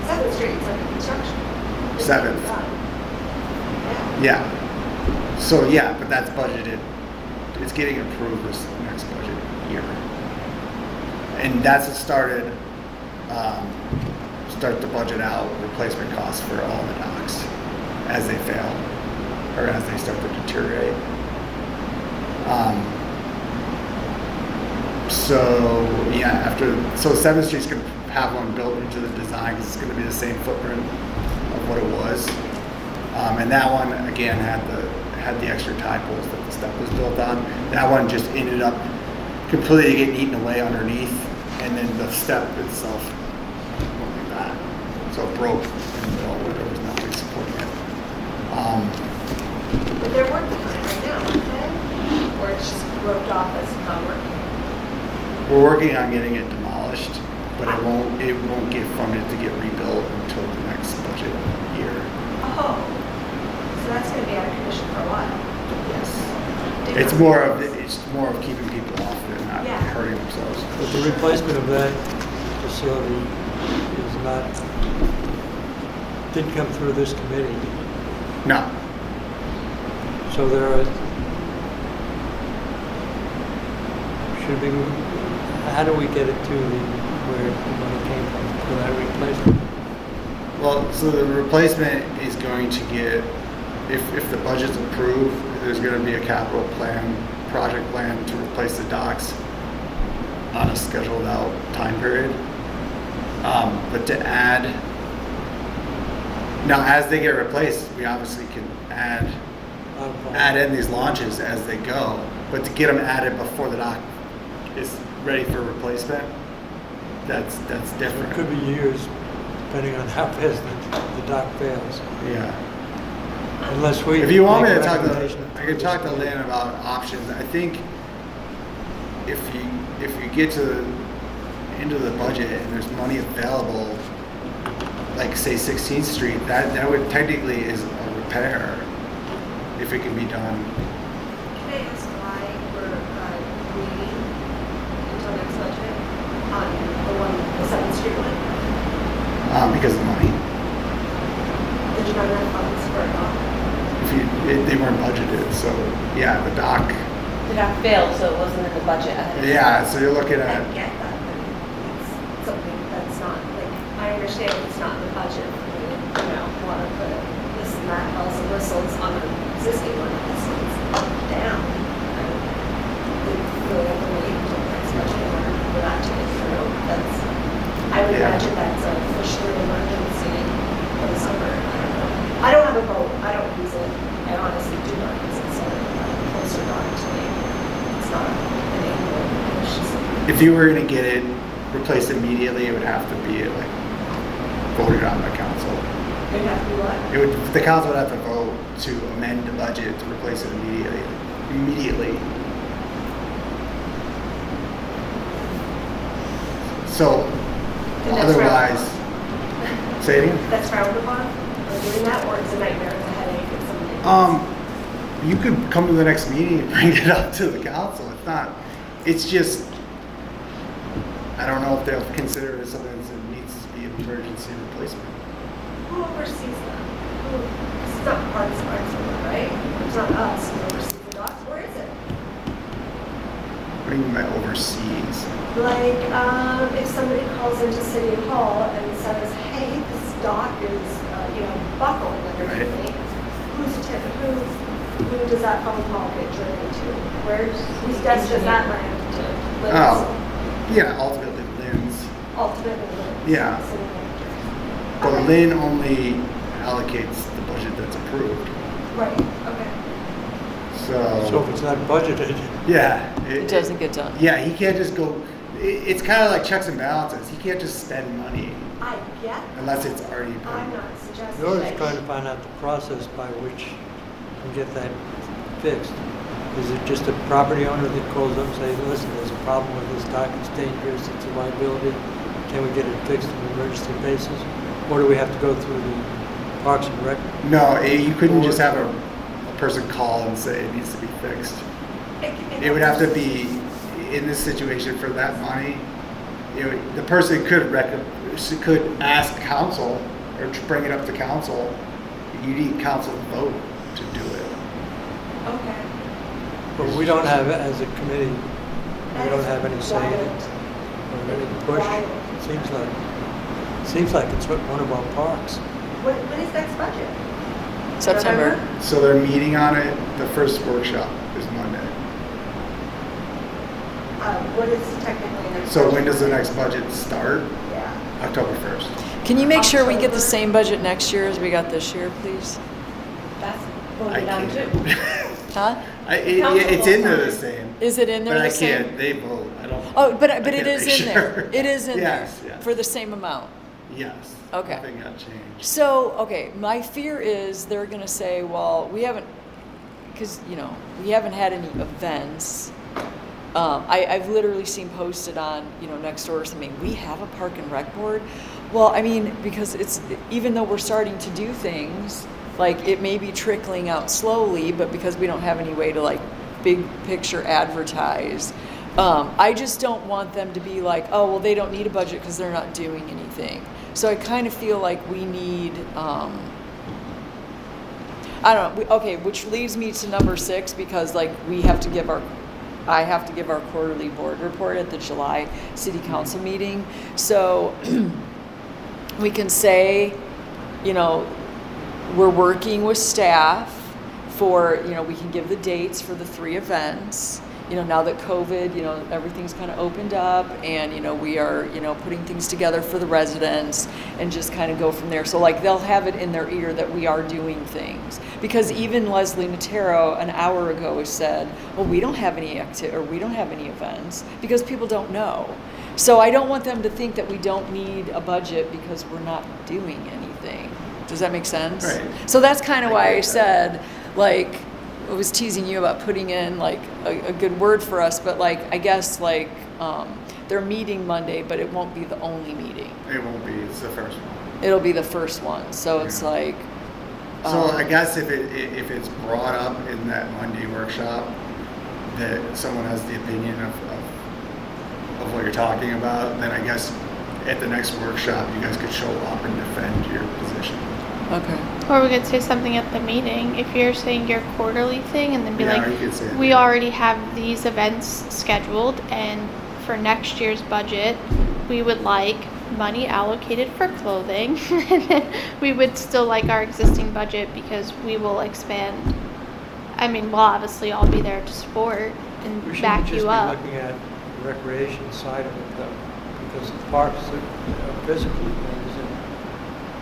7th Street is under construction. It's 7th. done. Yeah. Yeah. So yeah, but that's budgeted. It's getting approved this next budget year. And that's what started, start to budget out replacement costs for all the docks as they fail or as they start to deteriorate. So yeah, so 7th Street's gonna have one built into the design because it's gonna be the same footprint of what it was. And that one again had the extra tie poles that the step was built on. That one just ended up completely getting eaten away underneath, and then the step itself went like that. So it broke in the middle where there was nothing supporting it. But they're working on it right now, aren't they? Or it's just roped off as not working? We're working on getting it demolished, but it won't get funded to get rebuilt until the next budget year. Oh, so that's gonna be out of commission for a while. Yes. It's more of keeping people off it and not Yeah. hurting themselves. But the replacement of that facility is not, didn't come through this committee. No. So there are, should be, how do we get it to the where the money came from for that replacement. Well, so the replacement is going to get, if the budget's approved, there's gonna be a capital plan, project plan to replace the docks on a scheduled out time period. But to add, now as they get replaced, we obviously can add in these launches as they go, but to get them added before the dock is ready for replacement, that's It different. could be years, depending on how fast the dock fails. Yeah. Unless we. If you want me make to a talk to, recommendation I could talk to Lynn about options. I think if you get to the end of the budget and there's money available, like say 16th Street, that would technically is a repair if it can be done. Can I ask why we're waiting until next budget on the 7th Street one? Because of money. Did you not have funds for it all? They weren't budgeted, so yeah, the dock. The dock failed, so it wasn't in the budget ahead of time. Yeah, so you're looking I at, get that, but it's something that's not, like, I understand it's not in the budget for me, want to put this and that bells and whistles on an existing one, this one's down. I would really have to wait until next budget in order for that to get through. I would Yeah. imagine that's a push through emergency for the summer. I don't have a boat, I don't use it, I honestly do not use it, so closer dock to me. It's not an annual, it's just. if you were gonna get it replaced immediately, it would have to be like voted on by council. It'd have to be what? It would, the council would have to vote to amend the budget to replace it immediately. So And that's otherwise, say it again? That's frowned upon, or doing that, or it's a nightmare, it's a headache, it's something. You could come to the next meeting and bring it up to the council. It's not, it's just, I don't know if they'll consider it something that needs to be an emergency replacement. Who oversees that? It's not Parks Department, right? It's not us who oversees the docks, where is it? What do you mean by overseas? Like, if somebody calls into City Hall and says, hey, this dock is, buckling underneath me, who does that phone call get driven to? Whose desk does that land to? Lynn's? Oh, yeah, ultimately Lynn's. Ultimately, Lynn's Yeah. city manager. But Okay. Lynn only allocates the budget that's approved. Right, okay. So if it's not budgeted, Yeah. It doesn't get done. Yeah, he can't just go, it's kind of like checks and balances. He can't just spend money I get, unless it's already I'm been. not suggesting. you're that just trying to find out the process by which you get that fixed. Is it just a property owner that calls up and says, listen, there's a problem with this dock, it's dangerous, it's a liability, can we get it fixed on an emergency basis? Or do we have to go through the Parks and Rec? No, you couldn't just have a person call and say it needs to be fixed. It would have to be, in this situation, for that money, the person could ask council or to bring it up to council. You need council to vote to do it. Okay. But we don't have, as a committee, we don't have any say in it or any push. Seems like it's one of our parks. When is next budget? September. November? So they're meeting on it. The first workshop is Monday. What is technically next? So budget? when does the next budget start? Yeah. October 1st. Can you make sure we get the same budget next year as we got this year, please? That's I voted on can't. too. Huh? It's in there the same. Is it in there But I the same? can't, they vote. I don't. Oh, but I it can't is make in there. sure. It is in Yes, there yes. for the same amount. Yes. Okay. Nothing got changed. So, okay, my fear is they're gonna say, well, we haven't, because, we haven't had any events. I've literally seen posted on, next door something, we have a park and rec board. Well, I mean, because even though we're starting to do things, like, it may be trickling out slowly, but because we don't have any way to, like, big picture advertise, I just don't want them to be like, oh, well, they don't need a budget because they're not doing anything. So I kind of feel like we need, I don't know, okay, which leads me to number 6, because, like, we have to give our I have to give our quarterly board report at the July city council meeting. So we can say, you know, we're working with staff for, you know, we can give the dates for the 3 events. You know, now that COVID, you know, everything's kind of opened up, and, you know, we are, you know, putting things together for the residents and just kind of go from there. So like they'll have it in their ear that we are doing things. Because even Leslie Natero an hour ago has said, well, we don't have any we don't have any events, because people don't know. So I don't want them to think that we don't need a budget because we're not doing anything. Does that make sense? Right. So that's kind of I why get I that. said, like, I was teasing you about putting in like a good word for us, but like, I guess like, they're meeting Monday, but it won't be the only meeting. It won't be, it's the first one. It'll be the first one. So it's Yeah. like, So I guess if it's brought up in that Monday workshop, that someone has the opinion of what you're talking about, then I guess at the next workshop, you guys could show up and defend your position. okay. Or we could say something at the meeting. If you're saying your quarterly thing, and then be Yeah, or you like, could say it we there. already have these events scheduled, and for next year's budget, we would like money allocated for clothing. And then we would still like our existing budget because we will expand. I mean, we'll obviously all be there to support We and shouldn't back just you be up. looking at the recreation side of it though, because the parks are physical things and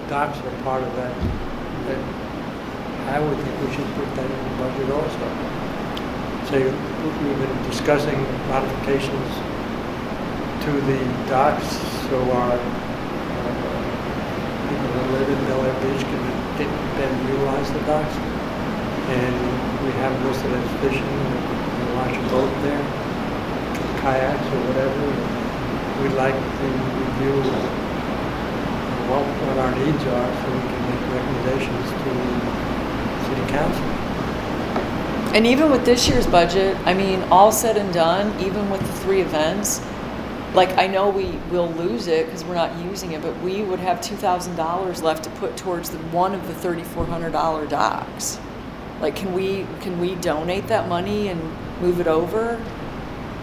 docks are part of that. That I would think we should put that in the budget also. Say, we've been discussing modifications to the docks so our people that live in Bel Air Beach can then utilize the docks. And we have listed as fishing, and launch a boat there, kayaks or whatever. We'd like to review what our needs are so we can make recommendations to the city council. And even with this year's budget, I mean, all said and done, even with the 3 events, like, I know we will lose it because we're not using it, but we would have $2,000 left to put towards one of the $3,400 docks. Like, can we donate that money and move it over?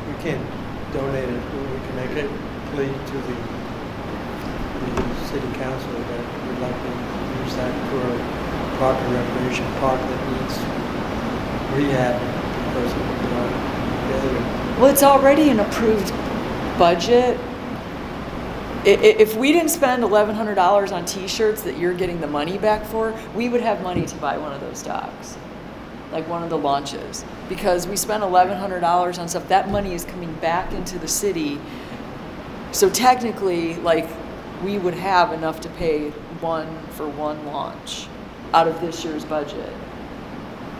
We can't donate it, but we can make it plea to the city council that we'd like to use that for a park and recreation park that needs rehab because of failure. Well, it's already an approved budget. If we didn't spend $1,100 on T-shirts that you're getting the money back for, we would have money to buy one of those docks, like one of the launches, because we spent $1,100 on stuff. That money is coming back into the city. So technically, like, we would have enough to pay one launch out of this year's budget.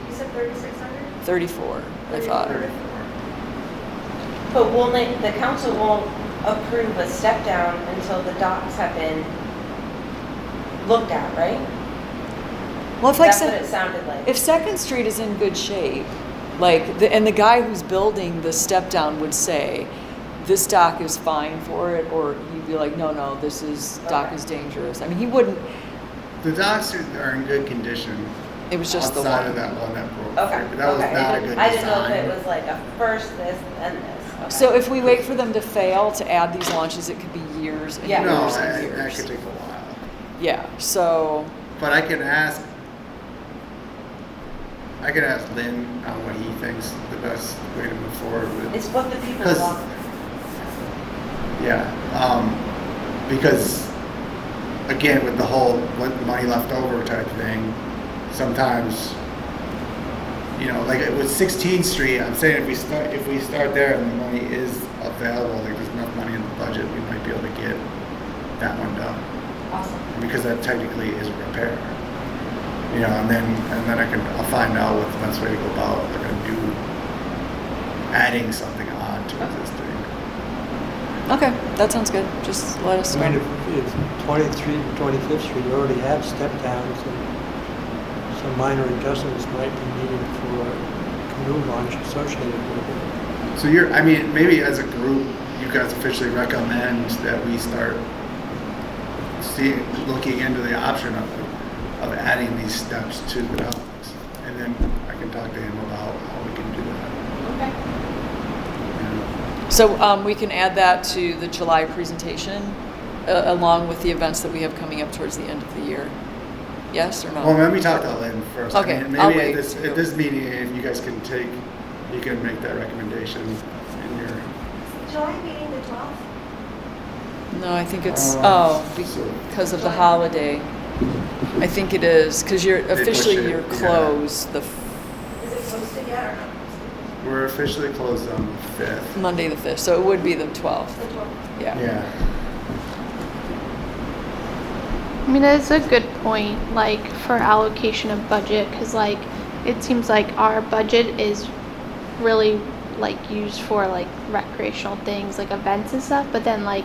You said 3,600? 34, I thought. But the council won't approve a step down until the docks have been looked at, right? Well, if like That's what it sounded like. if Second Street is in good shape, like, and the guy who's building the step down would say, this dock is fine for it, or he'd be like, no, dock is dangerous. I mean, he wouldn't, The docks are in good condition. it was just the outside one. of that one that broke. Okay. But that was okay. not a good design. I didn't know if it was like a first this, then this. Okay. So if we wait for them to fail to add these launches, it could be years and Yeah. No, years and that years. could take a while. Yeah, so, But I can ask Lynn on what he thinks the best way to move forward with. It's what the people 'Cause- want. Yeah, because again, with the whole what money left over type thing, sometimes, you know, like with 16th Street, I'm saying if we start there and the money is available, like there's enough money in the budget, we might be able to get that one done. Awesome. Because that technically is a repair. You know, and then I'll find out what the best way to go about if they're gonna do adding something on to existing. okay, that sounds good. Just let us I mean, know. if 20th Street and 25th Street already have step downs, and some minor adjustments might be needed for a canoe launch associated with it. So maybe as a group, you guys officially recommend that we start looking into the option of adding these steps to the docks. And then I can talk to him about how we can do that. Okay. So we can add that to the July presentation, along with the events that we have coming up towards the end of the year. Yes or no? Well, let me talk to Lynn first. I Okay, mean, I'll maybe wait. at this meeting, if you guys can take, you can make that recommendation in your. July meeting the 12th? No, I think it's, So- because of the holiday. I think it is, because you're pushed officially, it, you're yeah. closed the Is it posted yet or not? We're officially closed on the 5th. Monday the 5th, so it would be the 12th. The 12th. Yeah. Yeah. I mean, it's a good point, like, for allocation of budget, because, like, it seems like our budget is really, like, used for, like, recreational things, like events and stuff, but then, like,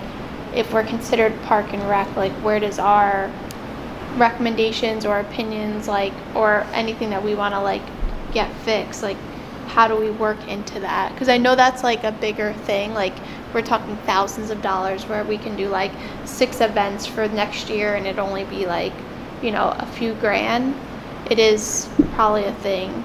if we're considered park and rec, like, where does our recommendations or opinions, like, or anything that we want to, like, get fixed, like, how do we work into that? Because I know that's, like, a bigger thing, like, we're talking thousands of dollars where we can do like 6 events for next year and it'd only be like, you know, a few grand. It is probably a thing.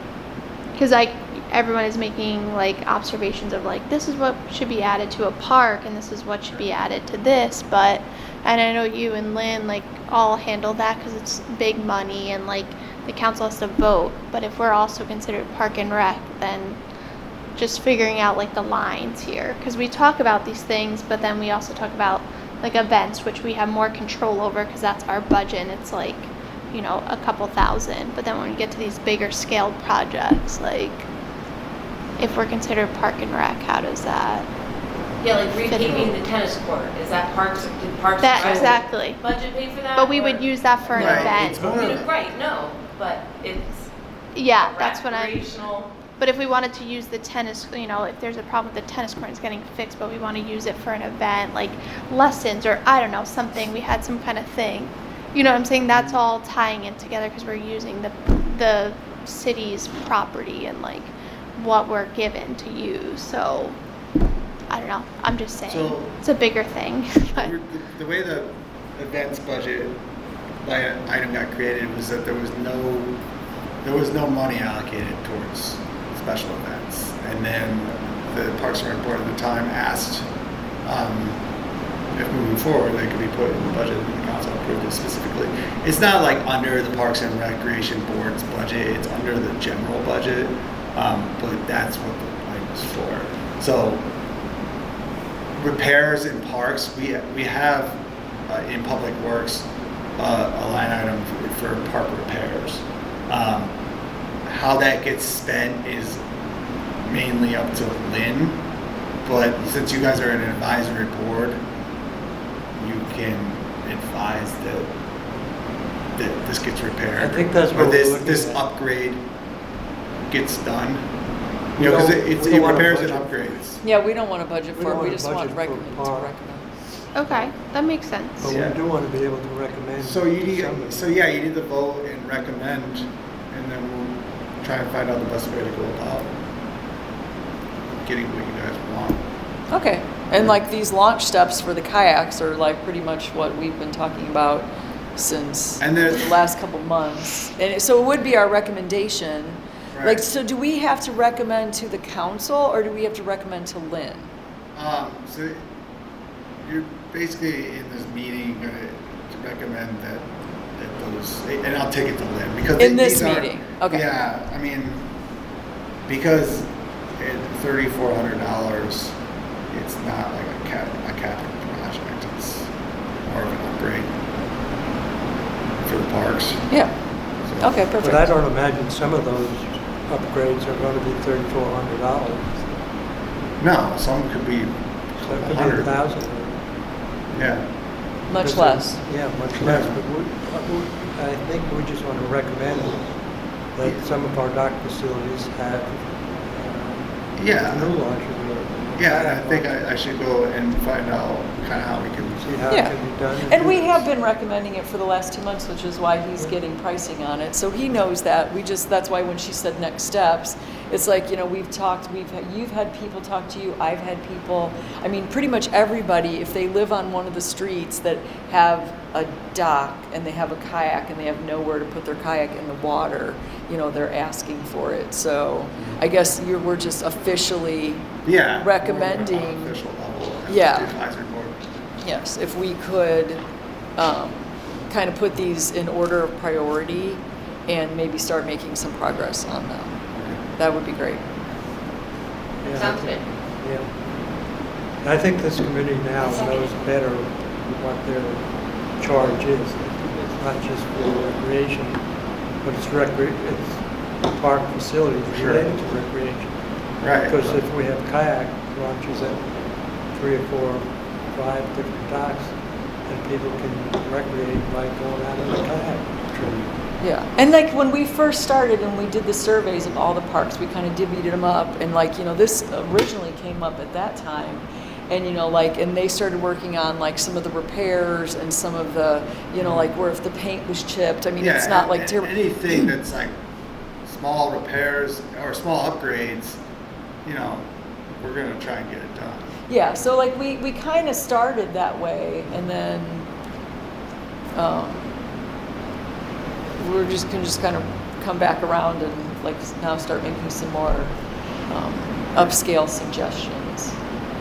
Because like everyone is making like observations of like, this is what should be added to a park and this is what should be added to this. But, and I know you and Lynn like all handle that because it's big money and like the council has to vote. But if we're also considered park and rec, then just figuring out like the lines here, because we talk about these things, but then we also talk about like events, which we have more control over because that's our budget and it's like, you know, a couple thousand. But then when we get to these bigger scaled projects, like if we're considered park and rec, how does that? Yeah, like Fit repaving in. the tennis court, is that parks, did parks? That and Rec exactly. Budget pay for that? But we or- would use that for an Right, event. it's more of- Right, no, but it's. Yeah, that's what I. Recreational. But if we wanted to use the tennis, you know, if there's a problem with the tennis court, it's getting fixed, but we want to use it for an event, like lessons or I don't know, something, we had some kind of thing. You know what I'm saying? That's all tying in together because we're using the city's property and like what we're given to use. So I don't know. I'm just saying So- it's a bigger thing. But The way the events budget line item got created was that there was no money allocated towards special events. And then the Parks and Rec Board at the time asked if moving forward they could be put in the budget and the council approved it specifically. It's not like under the Parks and Recreation Board's budget, it's under the general budget, but that's what the line is for. So repairs in parks, we have in Public Works a line item for park repairs. How that gets spent is mainly up to Lynn, but since you guys are an advisory board, you can advise that this gets repaired. I think that's or what we're this looking this at. upgrade gets done. We You know, because don't- it's we don't it want a repairs and budget. upgrades. Yeah, we don't want to budget We for don't it, we want a just want budget for recommend to park. recommend. okay, that makes sense. But Yeah. we do want to be able to recommend. So you need, somebody. so yeah, you need to vote and recommend, and then we'll try and find out the best way to go about getting what you guys want. Okay, and like these launch steps for the kayaks are like pretty much what we've been talking about since And then- the last couple months. So it would be our recommendation. Like, Right. so do we have to recommend to the council or do we have to recommend to Lynn? So you're basically in this meeting gonna to recommend that those, and I'll take it to Lynn because In this these are- meeting, okay. Yeah, I mean, because at $3,400, it's not like a capital project. It's more of an upgrade for the parks. Yeah, So- okay, perfect. But I don't imagine some of those upgrades are going to be $3,400. No, some could be So it could be 100. $1,000. Yeah. Much Because less. Yeah, much less, but I think we just want to recommend that some of our dock facilities have Yeah. new launchers. Yeah, and I think I should go and find out kind of how we can. See how Yeah. it can be done. And do we this. have been recommending it for the last 2 months, which is why he's getting pricing on it. So he knows that. That's why when she said next steps, it's like, you know, you've had people talk to you, I've had people, I mean, pretty much everybody, if they live on one of the streets that have a dock and they have a kayak and they have nowhere to put their kayak in the water, you know, they're asking for it. So I guess we're just officially Yeah. recommending. More of an official level as Yeah. the advisory board. Yes, if we could kind of put these in order of priority and maybe start making some progress on them, that would be great. Yeah, I Sounds think- good. Yeah. I think this committee now knows better what their charge is. It's not just for recreation, but it's park facilities Sure. related to recreation. Right. Because if we have kayak launches at 3 or 4, 5 different docks, then people can recreate by going out in the kayak. Yeah, and like when we first started and we did the surveys of all the parks, we kind of divvied them up, and like, you know, this originally came up at that time, and you know, like, and they started working on like some of the repairs and some of the, you know, like where if the paint was chipped, I mean, it's not like terrible. Anything that's like small repairs or small upgrades, you know, we're gonna try and get it done. Yeah, so like we kind of started that way, and then we're just gonna kind of come back around and like now start making some more upscale suggestions.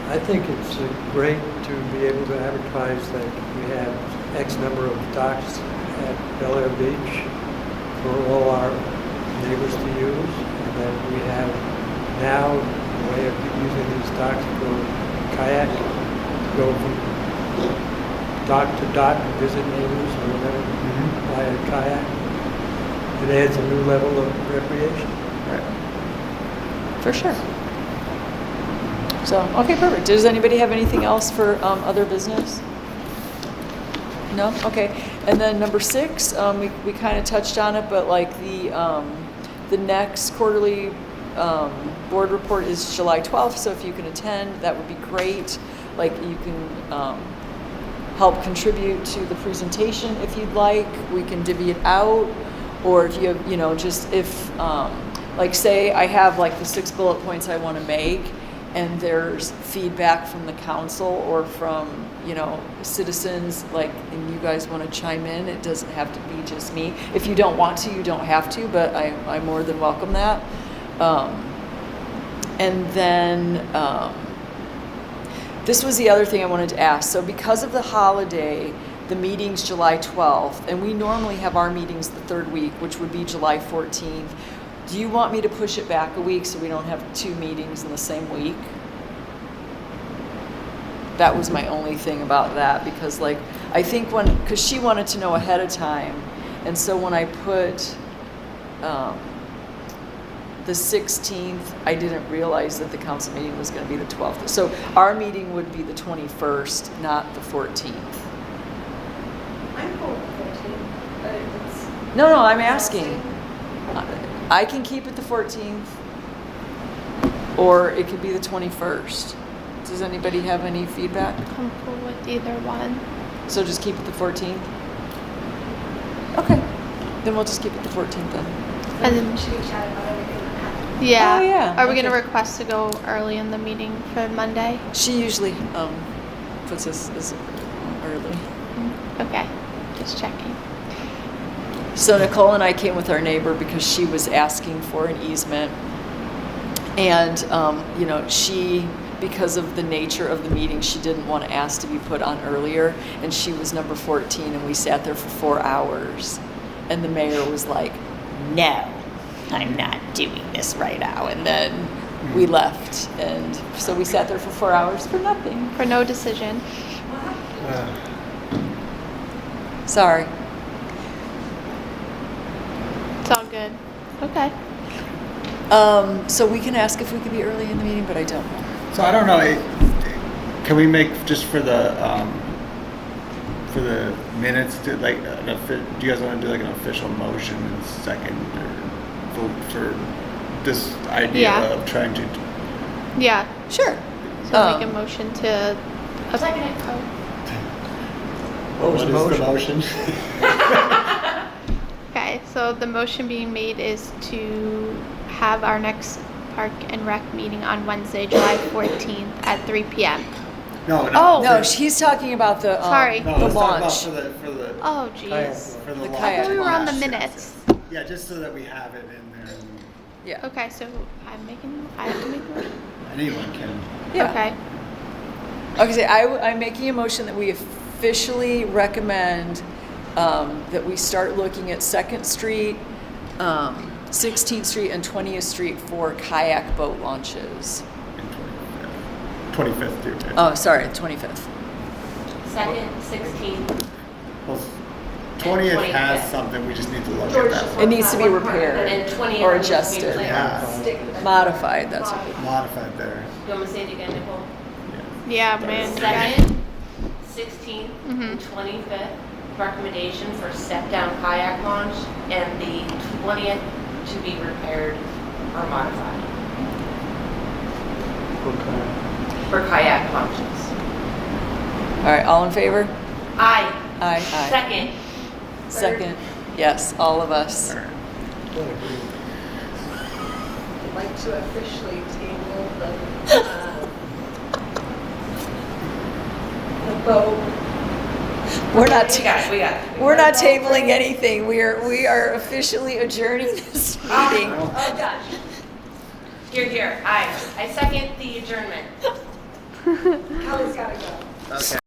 I think it's great to be able to advertise that we have X number of docks at Bel Air Beach for all our neighbors to use, and that we have now a way of using these docks for kayak, to go from dock to dock and visit neighbors or whatever by a kayak. It adds a new level of recreation. Right. For sure. So, okay, perfect. Does anybody have anything else for other business? No? Okay. And then number 6, we kind of touched on it, but like the next quarterly board report is July 12th, so if you can attend, that would be great. Like you can help contribute to the presentation if you'd like. We can divvy it out, or if you have, you know, just if, like say I have like the 6 bullet points I want to make, and there's feedback from the council or from, you know, citizens, like, and you guys want to chime in, it doesn't have to be just me. If you don't want to, you don't have to, but I more than welcome that. And then this was the other thing I wanted to ask. So because of the holiday, the meeting's July 12th, and we normally have our meetings the 3rd week, which would be July 14th. Do you want me to push it back a week so we don't have 2 meetings in the same week? That was my only thing about that, because like, I think because she wanted to know ahead of time, and so when I put the 16th, I didn't realize that the council meeting was going to be the 12th. So our meeting would be the 21st, not the 14th. I'm cool with 14, but it's. No, I'm asking. I can keep it the 14th, or it could be the 21st. Does anybody have any feedback? I'm cool with either one. So just keep it the 14th? Okay, then we'll just keep it the 14th then. And then, Should we chat about everything that happened? yeah. Oh, yeah, Are we gonna okay. request to go early in the meeting for Monday? She usually puts us as early. Okay, just checking. So Nicole and I came with our neighbor because she was asking for an easement. And, you know, because of the nature of the meeting, she didn't want to ask to be put on earlier. And she was number 14, and we sat there for 4 hours. And the mayor was like, no, I'm not doing this right now. And then we left. And so we sat there for 4 hours for nothing. For no decision. Sorry. It's all good. Okay. So we can ask if we could be early in the meeting, but I don't know. So I don't know, can we make just for the minutes, do like, do you guys want to do like an official motion and second or vote for this idea Yeah. of trying to? Yeah. Sure. So make a motion to. Second it. What was the What is the motion? Okay, so the motion being made is to have our next Park and Rec meeting on Wednesday, July 14th at 3 p.m. No, Oh. No, she's talking about the, Sorry. No, the let's talk about launch. for the Oh, Kayak jeez. for the The launch. kayak I thought we were on the Yes, yes, minutes. yes. Yeah, just so that we have it in there and Yeah. Okay, so I have to make a motion? anyone can. Yeah. Okay. Okay, so I'm making a motion that we officially recommend that we start looking at 2nd Street, 16th Street, and 20th Street for kayak boat launches. 25th too. Oh, sorry, 25th. 2nd, 16th, Well, 20th has 25th. something, we just need to look George at just that. It needs to be and repaired then 20th. or needs to be adjusted. like- Yeah. Stick with it. Modified, that's what. Modified there. You want me to say it again, Nicole? Yeah, man. 2nd, 16th, Mhm. and 25th, recommendation for step-down kayak launch, and the 20th to be repaired or modified Okay. for kayak launches. All right, all in favor? Aye. Aye. Second, Second, yes, all of us. All right. I'd like to officially table the boat. We're not, we got it, we got it. we're not tabling anything. We are officially adjourning this meeting. Oh, gosh. Here, aye. I second the adjournment. Kelly's gotta go. Okay.